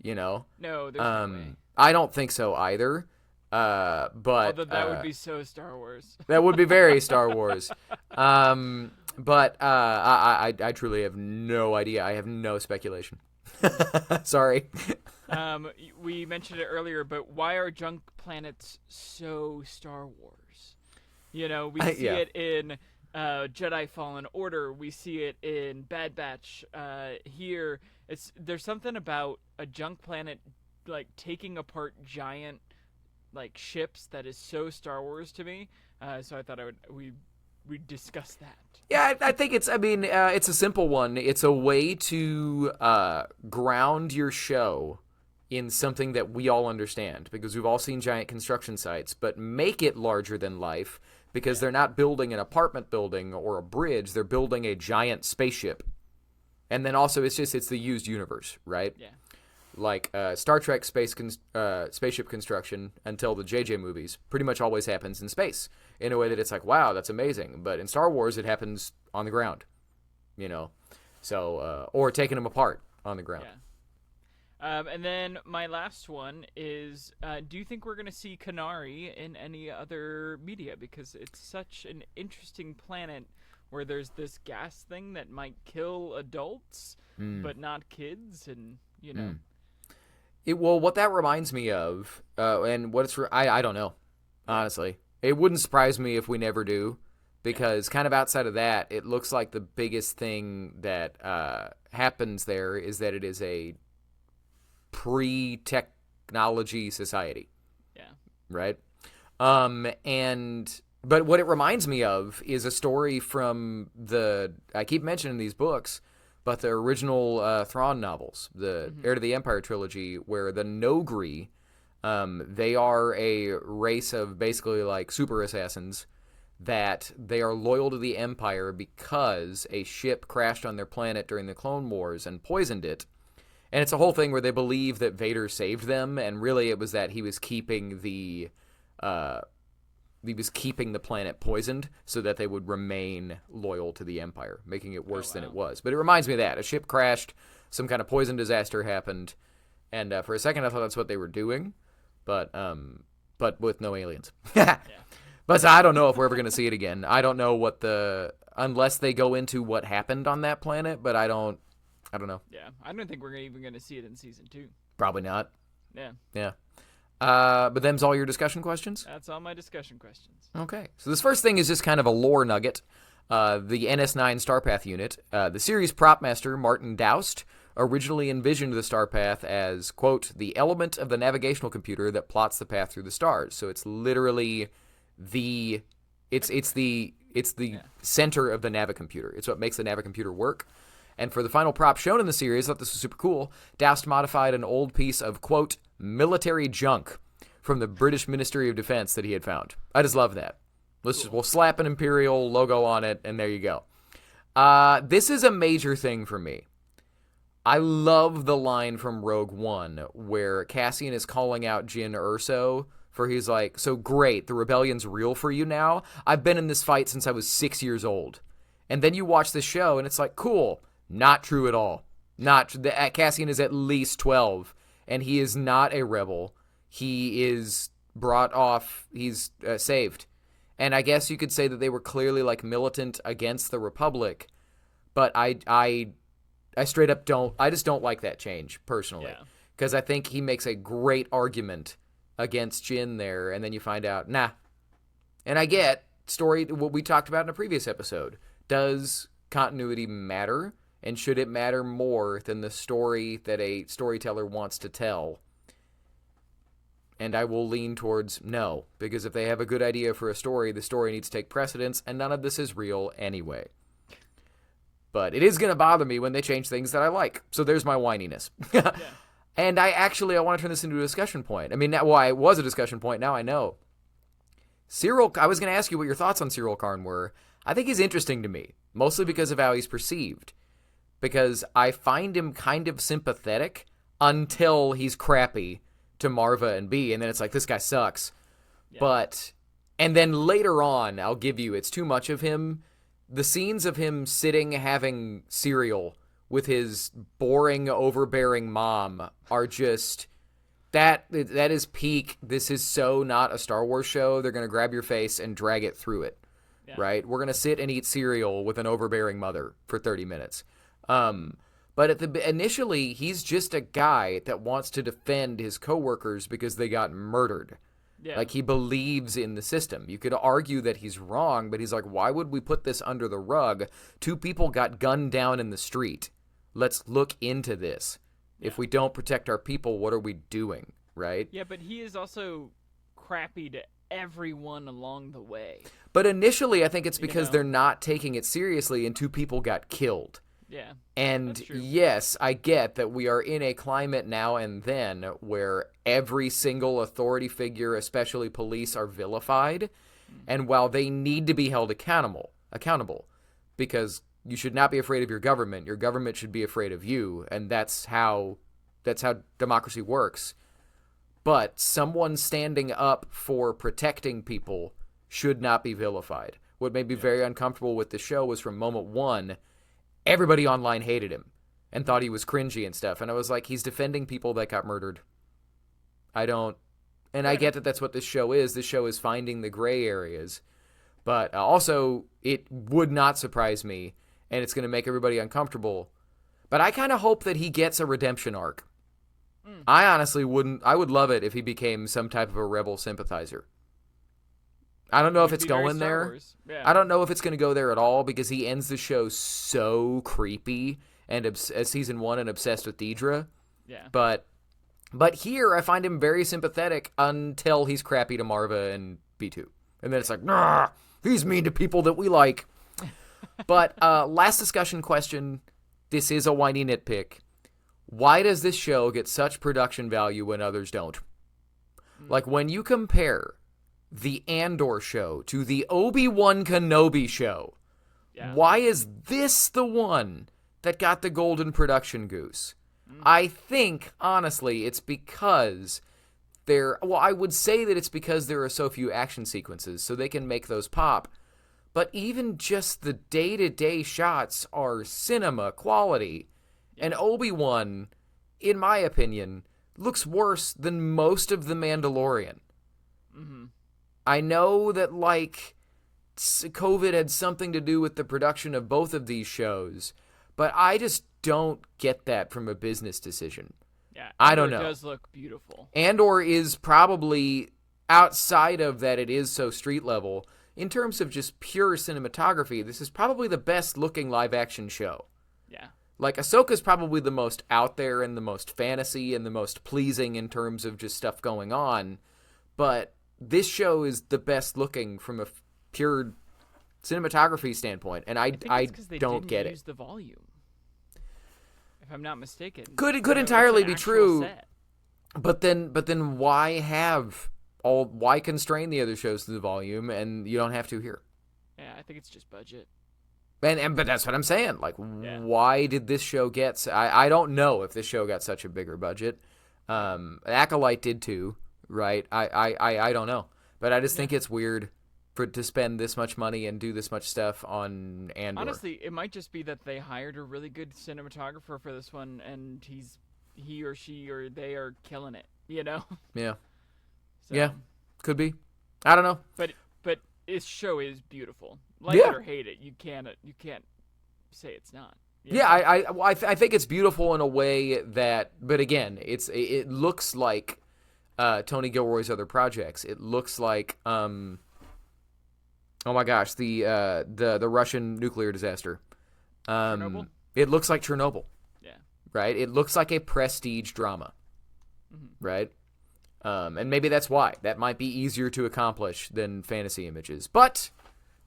No, there's no way. I don't think so either. But although that would be so Star Wars. That would be very Star Wars. But I truly have no idea. I have no speculation. Sorry. We mentioned it earlier, but why are junk planets so Star Wars? We see it in Jedi Fallen Order. We see it in Bad Batch. Here, there's something about a junk planet like taking apart giant like ships that is so Star Wars to me. So I thought we'd discuss that. Yeah, I think it's a simple one. It's a way to ground your show in something that we all understand because we've all seen giant construction sites, but make it larger than life because they're not building an apartment building or a bridge. They're building a giant spaceship. And then also it's the used universe, right? Yeah. Like Star Trek spaceship construction until the JJ movies pretty much always happens in space in a way that it's like, wow, that's amazing. But in Star Wars, it happens on the ground, So, or taking them apart on the ground. Yeah. And then my last one is, do you think we're going to see Kenari in any other media? Because it's such an interesting planet where there's this gas thing that might kill adults, but not kids, and, Well, what that reminds me of, and what it's, I don't know, honestly. It wouldn't surprise me if we never do, because kind of outside of that, it looks like the biggest thing that happens there is that it is a pre-technology society. Yeah. Right? But what it reminds me of is a story from I keep mentioning these books, but the original Thrawn novels, the Heir to the Empire trilogy, where the Nogri, they are a race of basically like super assassins that they are loyal to the Empire because a ship crashed on their planet during the Clone Wars and poisoned it. And it's a whole thing where they believe that Vader saved them, and really it was that he was keeping the planet poisoned so that they would remain loyal to the Empire, making it worse than it was. But it reminds me of that. A ship crashed, some kind of poison disaster happened, and for a second I thought that's what they were doing, but with no aliens. Yeah. But I don't know if we're ever going to see it again. I don't know unless they go into what happened on that planet, but I don't know. Yeah, I don't think we're even going to see it in season 2. Probably not. Yeah. Yeah. But them's all your discussion questions? That's all my discussion questions. Okay. So this first thing is just kind of a lore nugget. The NS9 Starpath unit. The series prop master, Martin Doust, originally envisioned the star path as, quote, the element of the navigational computer that plots the path through the stars. So it's literally the center of the navicomputer. It's what makes the navicomputer work. And for the final prop shown in the series, I thought this was super cool. Doust modified an old piece of, quote, military junk from the British Ministry of Defense that he had found. I just love that. We'll slap an Imperial logo on it, and there you go. This is a major thing for me. I love the line from Rogue One where Cassian is calling out Jyn Erso for he's like, so great, the rebellion's real for you now? I've been in this fight since I was 6 years old. And then you watch the show, and it's like, cool. Not true at all. Cassian is at least 12, and he is not a rebel. He is brought off. He's saved. And I guess you could say that they were clearly like militant against the Republic, but I straight up I just don't like that change personally, because I think he makes a great argument against Jyn there, and then you find out, nah. And I get what we talked about in a previous episode. Does continuity matter? And should it matter more than the story that a storyteller wants to tell? And I will lean towards no, because if they have a good idea for a story, the story needs to take precedence, and none of this is real anyway. But it is going to bother me when they change things that I like. So there's my whininess. Yeah. And I want to turn this into a discussion point. I mean, it was a discussion point, now I know. I was going to ask you what your thoughts on Cyril Karn were. I think he's interesting to me, mostly because of how he's perceived. Because I find him kind of sympathetic until he's crappy to Marva and B, and then it's like, this guy sucks. Yeah. And then later on, I'll give you, it's too much of him. The scenes of him sitting having cereal with his boring, overbearing mom are just, that is peak. This is so not a Star Wars show. They're going to grab your face and drag it through it, right? We're going to sit and eat cereal with an overbearing mother for 30 minutes. But initially, he's just a guy that wants to defend his coworkers because they got murdered. Yeah. Like, he believes in the system. You could argue that he's wrong, but he's like, why would we put this under the rug? 2 people got gunned down in the street. Let's look into this. Yeah. If we don't protect our people, what are we doing, right? Yeah, but he is also crappy to everyone along the way. But initially, I think it's because they're not taking it seriously and 2 people got killed. Yeah. And yes, I get that we are in a climate now and then where every single authority figure, especially police, are vilified. Mm-hmm. And while they need to be held accountable, because you should not be afraid of your government should be afraid of you, and that's how democracy works. But someone standing up for protecting people should not be vilified. What made me very uncomfortable with the show was from moment 1, everybody online hated him and thought he was cringy and stuff. And I was like, he's defending people that got murdered. I get that that's what this show is. This show is finding the gray areas. But also, it would not surprise me, and it's going to make everybody uncomfortable. But I kind of hope that he gets a redemption arc. I honestly wouldn't. I would love it if he became some type of a rebel sympathizer. I don't know if it's going there. Yeah. I don't know if it's going to go there at all, because he ends the show so creepy and as season 1 and obsessed with Deidre. Yeah. But here I find him very sympathetic until he's crappy to Marva and B2. And then it's like, nah, he's mean to people that we like. But last discussion question. This is a whiny nitpick. Why does this show get such production value when others don't? Like, when you compare the Andor show to the Obi-Wan Kenobi show, why is this the one that got the golden production goose? I think, honestly, it's because I would say that it's because there are so few action sequences, so they can make those pop. But even just the day-to-day shots are cinema quality. And Obi-Wan, in my opinion, looks worse than most of The Mandalorian. Mm-hmm. I know that, COVID had something to do with the production of both of these shows, but I just don't get that from a business decision. Yeah, I don't know. It does look beautiful. Andor is probably, outside of that it is so street level, in terms of just pure cinematography, this is probably the best looking live action show. Yeah. Like, Ahsoka's probably the most out there and the most fantasy and the most pleasing in terms of just stuff going on. But this show is the best looking from a pure cinematography standpoint. And I don't get it. Use the volume, if I'm not mistaken. Could entirely be true. Set. But then why constrain the other shows to the volume and you don't have to here? Yeah, I think it's just budget. But that's what I'm saying. Like, why did this show get? I don't know if this show got such a bigger budget. Acolyte did too, right? I don't know, but I just think it's weird to spend this much money and do this much stuff on Andor. Honestly, it might just be that they hired a really good cinematographer for this one, and he or she or they are killing it. You know? Yeah. So. Yeah. Could be. I don't know. But this show is beautiful. Like it or hate it, you can't say it's not. Yeah, I think it's beautiful in a way that, but again, it looks like Tony Gilroy's other projects. It looks like oh my gosh, the Russian nuclear disaster. Chernobyl? It looks like Chernobyl. Yeah. Right? It looks like a prestige drama. Mm-hmm. Right? And maybe that's why. That might be easier to accomplish than fantasy images. But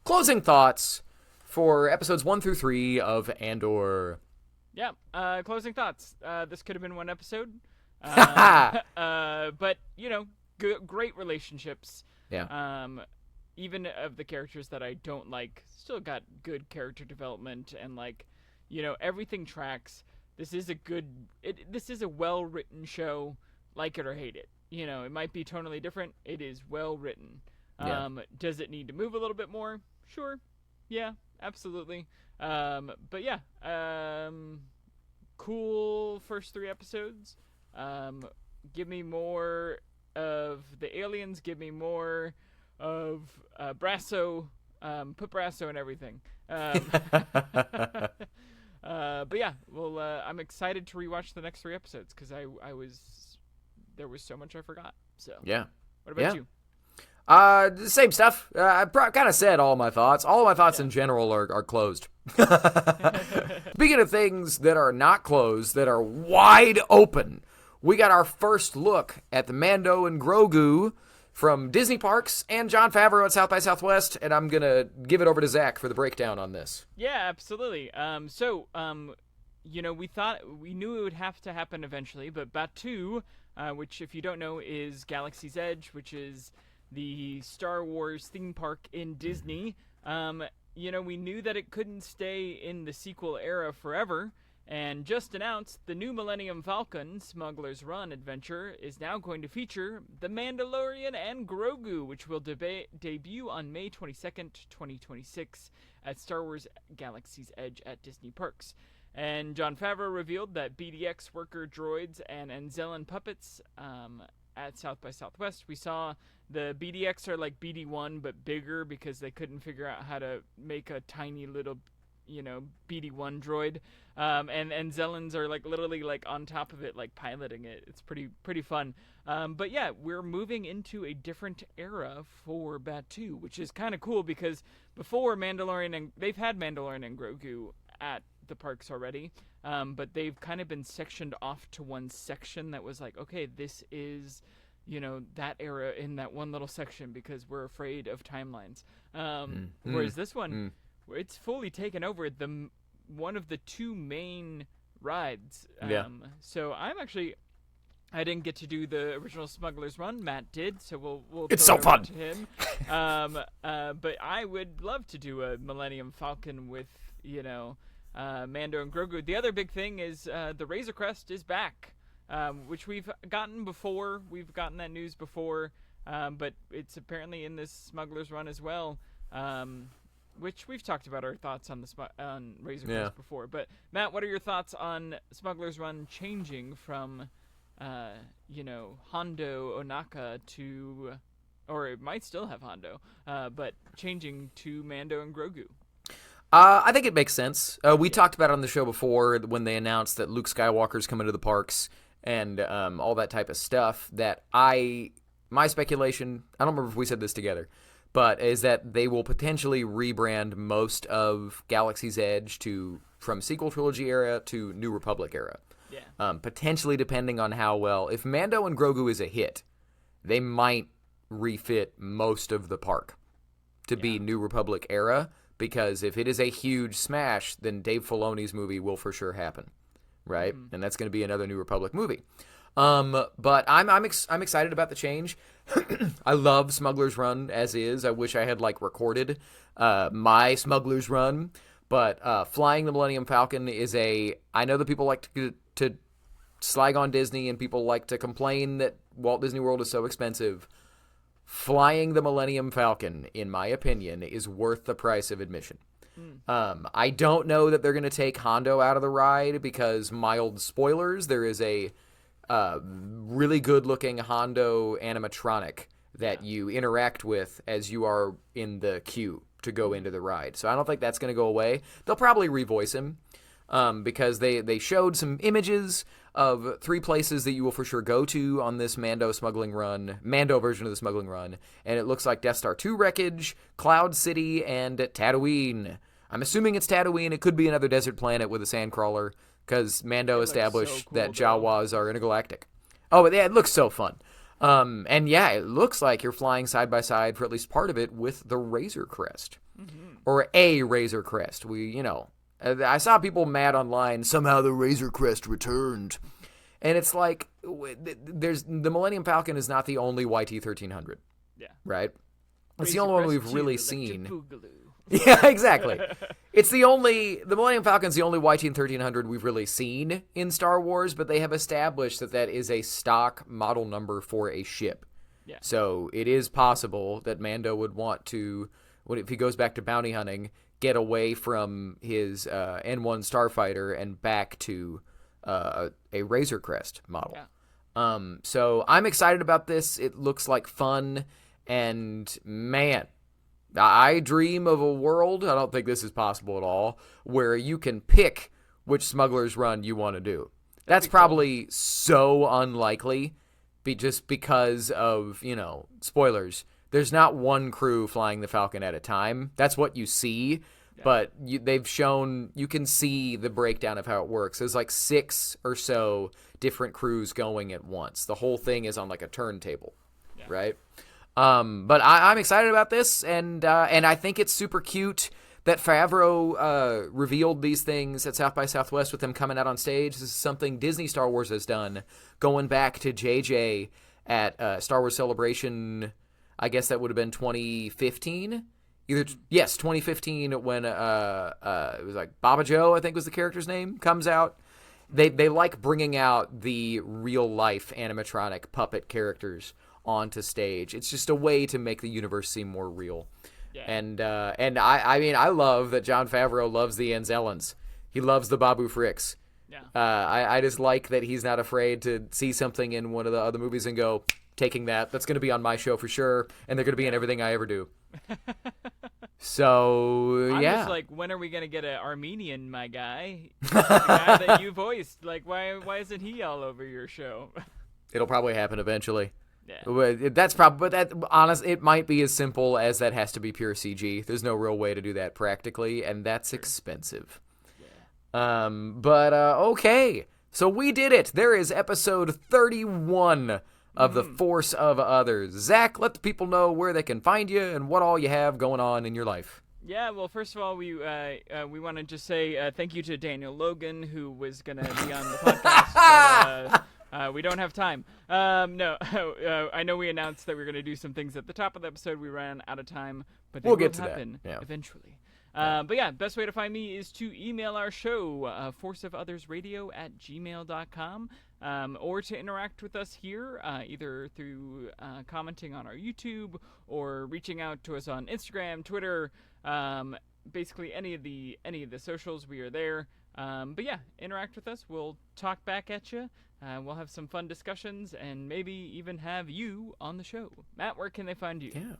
closing thoughts for episodes 1 through 3 of Andor. Yeah, closing thoughts. This could have been one episode. But, great relationships. Yeah. Even of the characters that I don't like, still got good character development and, everything tracks. This is a well-written show, like it or hate it. It might be totally different. It is well written. Yeah. Does it need to move a little bit more? Sure. Yeah, absolutely. But yeah, cool first 3 episodes. Give me more of the aliens. Give me more of Brasso. Put Brasso in everything. But yeah, well, I'm excited to rewatch the next 3 episodes because there was so much I forgot. So yeah. What about you? Same stuff. I kind of said all my thoughts. All of my thoughts in general are closed. Speaking of things that are not closed, that are wide open, we got our first look at the Mando and Grogu from Disney Parks and John Favreau at South by Southwest, and I'm going to give it over to Zach for the breakdown on this. Yeah, absolutely. We knew it would have to happen eventually, but Batuu, which, if you don't know, is Galaxy's Edge, which is the Star Wars theme park in Disney. We knew that it couldn't stay in the sequel era forever, and just announced the new Millennium Falcon Smuggler's Run adventure is now going to feature the Mandalorian and Grogu, which will debut on May 22nd, 2026 at Star Wars Galaxy's Edge at Disney Parks. And John Favreau revealed that BDX worker droids and Anzellan puppets at South by Southwest. We saw the BDX are like BD1 but bigger because they couldn't figure out how to make a tiny little, BD1 droid. And Anzellans are like literally like on top of it, like piloting it. It's pretty fun. But yeah, we're moving into a different era for Batuu, which is kind of cool because before they've had Mandalorian and Grogu at the parks already, but they've kind of been sectioned off to one section that was like, okay, this is that era in that one little section because we're afraid of timelines. Whereas this one, it's fully taken over one of the 2 main rides. So I didn't get to do the original Smuggler's Run. Matt did, so we'll it's so fun to him. But I would love to do a Millennium Falcon with Mando and Grogu. The other big thing is the Razor Crest is back, which we've gotten before. We've gotten that news before, but it's apparently in this Smuggler's Run as well, which we've talked about our thoughts on on Razor Crest before. But Matt, what are your thoughts on Smuggler's Run changing from Hondo Onaka to, or it might still have Hondo, but changing to Mando and Grogu? I think it makes sense. We talked about it on the show before when they announced that Luke Skywalker's coming to the parks and all that type of stuff. My speculation, I don't remember if we said this together, but is that they will potentially rebrand most of Galaxy's Edge from sequel trilogy era to New Republic era. Yeah. Potentially depending on how well. If Mando and Grogu is a hit, they might refit most of the park to be New Republic era, because if it is a huge smash, then Dave Filoni's movie will for sure happen, right? Mm-hmm. And that's going to be another New Republic movie. But I'm excited about the change. I love Smuggler's Run as is. I wish I had recorded my Smuggler's Run, but flying the Millennium Falcon is I know that people like to slag on Disney and people like to complain that Walt Disney World is so expensive. Flying the Millennium Falcon, in my opinion, is worth the price of admission. I don't know that they're going to take Hondo out of the ride because, mild spoilers, there is a really good-looking Hondo animatronic that you interact with as you are in the queue to go into the ride. So I don't think that's going to go away. They'll probably revoice him because they showed some images of 3 places that you will for sure go to on this Mando version of the Smuggling Run, and it looks like Death Star 2 wreckage, Cloud City, and Tatooine. I'm assuming it's Tatooine. It could be another desert planet with a sandcrawler, because Mando established that Jawas are intergalactic. Oh, yeah, it looks so fun. And yeah, it looks like you're flying side by side for at least part of it with the Razor Crest. Mm-hmm. Or a Razor Crest. I saw people mad online, somehow the Razor Crest returned. And it's like, the Millennium Falcon is not the only YT-1300. Yeah. Right? It's the only one we've really seen. Yeah, exactly. The Millennium Falcon's the only YT-1300 we've really seen in Star Wars, but they have established that is a stock model number for a ship. Yeah. So it is possible that Mando would want to, if he goes back to bounty hunting, get away from his N1 Starfighter and back to a Razor Crest model. Yeah. So I'm excited about this. It looks like fun, and man, I dream of a world, I don't think this is possible at all, where you can pick which Smuggler's Run you want to do. That's probably so unlikely, just because of, spoilers. There's not one crew flying the Falcon at a time. That's what you see, but they've shown, you can see the breakdown of how it works. There's 6 or so different crews going at once. The whole thing is on a turntable, right? But I'm excited about this, and I think it's super cute that Favreau revealed these things at South by Southwest with them coming out on stage. This is something Disney Star Wars has done, going back to JJ at Star Wars Celebration. I guess that would have been 2015. 2015 when it was Baba Joe, I think was the character's name, comes out. They like bringing out the real life animatronic puppet characters onto stage. It's just a way to make the universe seem more real. Yeah. And I love that John Favreau loves the Anzellans. He loves the Babu Fricks. Yeah. I just like that he's not afraid to see something in one of the other movies and go, taking that's going to be on my show for sure, and they're going to be in everything I ever do. So, I'm just when are we going to get an Armenian, my guy? The guy that you voiced. Why isn't he all over your show? It'll probably happen eventually. Yeah. That's probably, but it might be as simple as that has to be pure CG. There's no real way to do that practically, and that's expensive. Yeah. Okay. So we did it. There is episode 31 of The Force of Others. Zach, let the people know where they can find you and what all you have going on in your life. Yeah, well, first of all, we want to just say thank you to Daniel Logan, who was going to be on the podcast, but we don't have time. No, I know we announced that we were going to do some things at the top of the episode. We ran out of time, but they will happen eventually. But yeah, best way to find me is to email our show, forceofothersradio@gmail.com, or to interact with us here, either through commenting on our YouTube or reaching out to us on Instagram, Twitter, basically any of the socials. We are there. But yeah, interact with us. We'll talk back at you. We'll have some fun discussions and maybe even have you on the show. Matt, where can they find you? Yeah.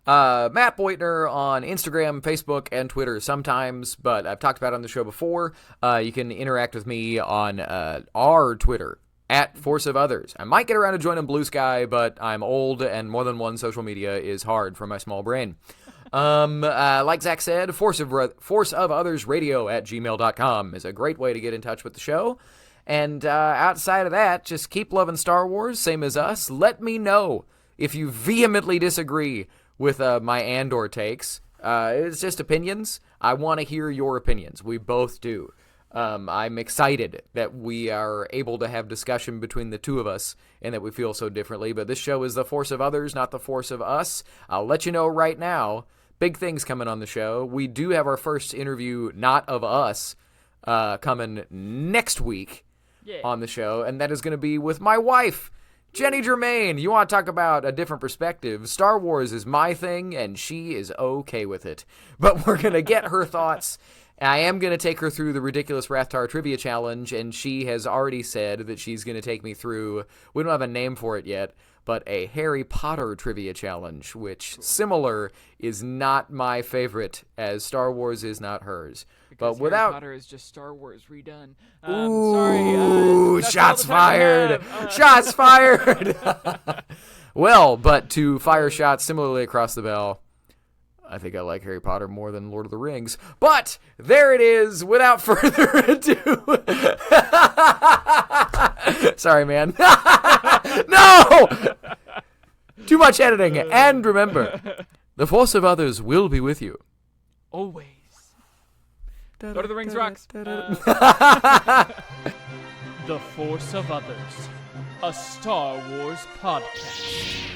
Matt Boitner on Instagram, Facebook, and Twitter sometimes, but I've talked about it on the show before. You can interact with me on our Twitter at Force of Others. I might get around to joining Blue Sky, but I'm old and more than one social media is hard for my small brain. Like Zach said, forceofothersradio at gmail.com is a great way to get in touch with the show. And outside of that, just keep loving Star Wars, same as us. Let me know if you vehemently disagree with my Andor takes. It's just opinions. I want to hear your opinions. We both do. I'm excited that we are able to have discussion between the two of us and that we feel so differently. But this show is the Force of Others, not the Force of Us. I'll let you know right now. Big things coming on the show. We do have our first interview, not of us, coming next week on the show. And that is going to be with my wife, Jenny Germain. You want to talk about a different perspective? Star Wars is my thing, and she is okay with it. But we're going to get her thoughts. I am going to take her through the Ridiculous Rathtar Trivia Challenge, and she has already said that she's going to take me through, we don't have a name for it yet, but a Harry Potter Trivia Challenge, which, similar, is not my favorite, as Star Wars is not hers. Because but without... Harry Potter is just Star Wars redone. Ooh, sorry. Shots fired! Shots fired! Well, but to fire shots similarly across the bow, I think I like Harry Potter more than Lord of the Rings. But there it is. Without further ado. Sorry, man. No! Too much editing. And remember, the Force of Others will be with you. Always. Lord of the Rings rocks. The Force of Others, a Star Wars podcast.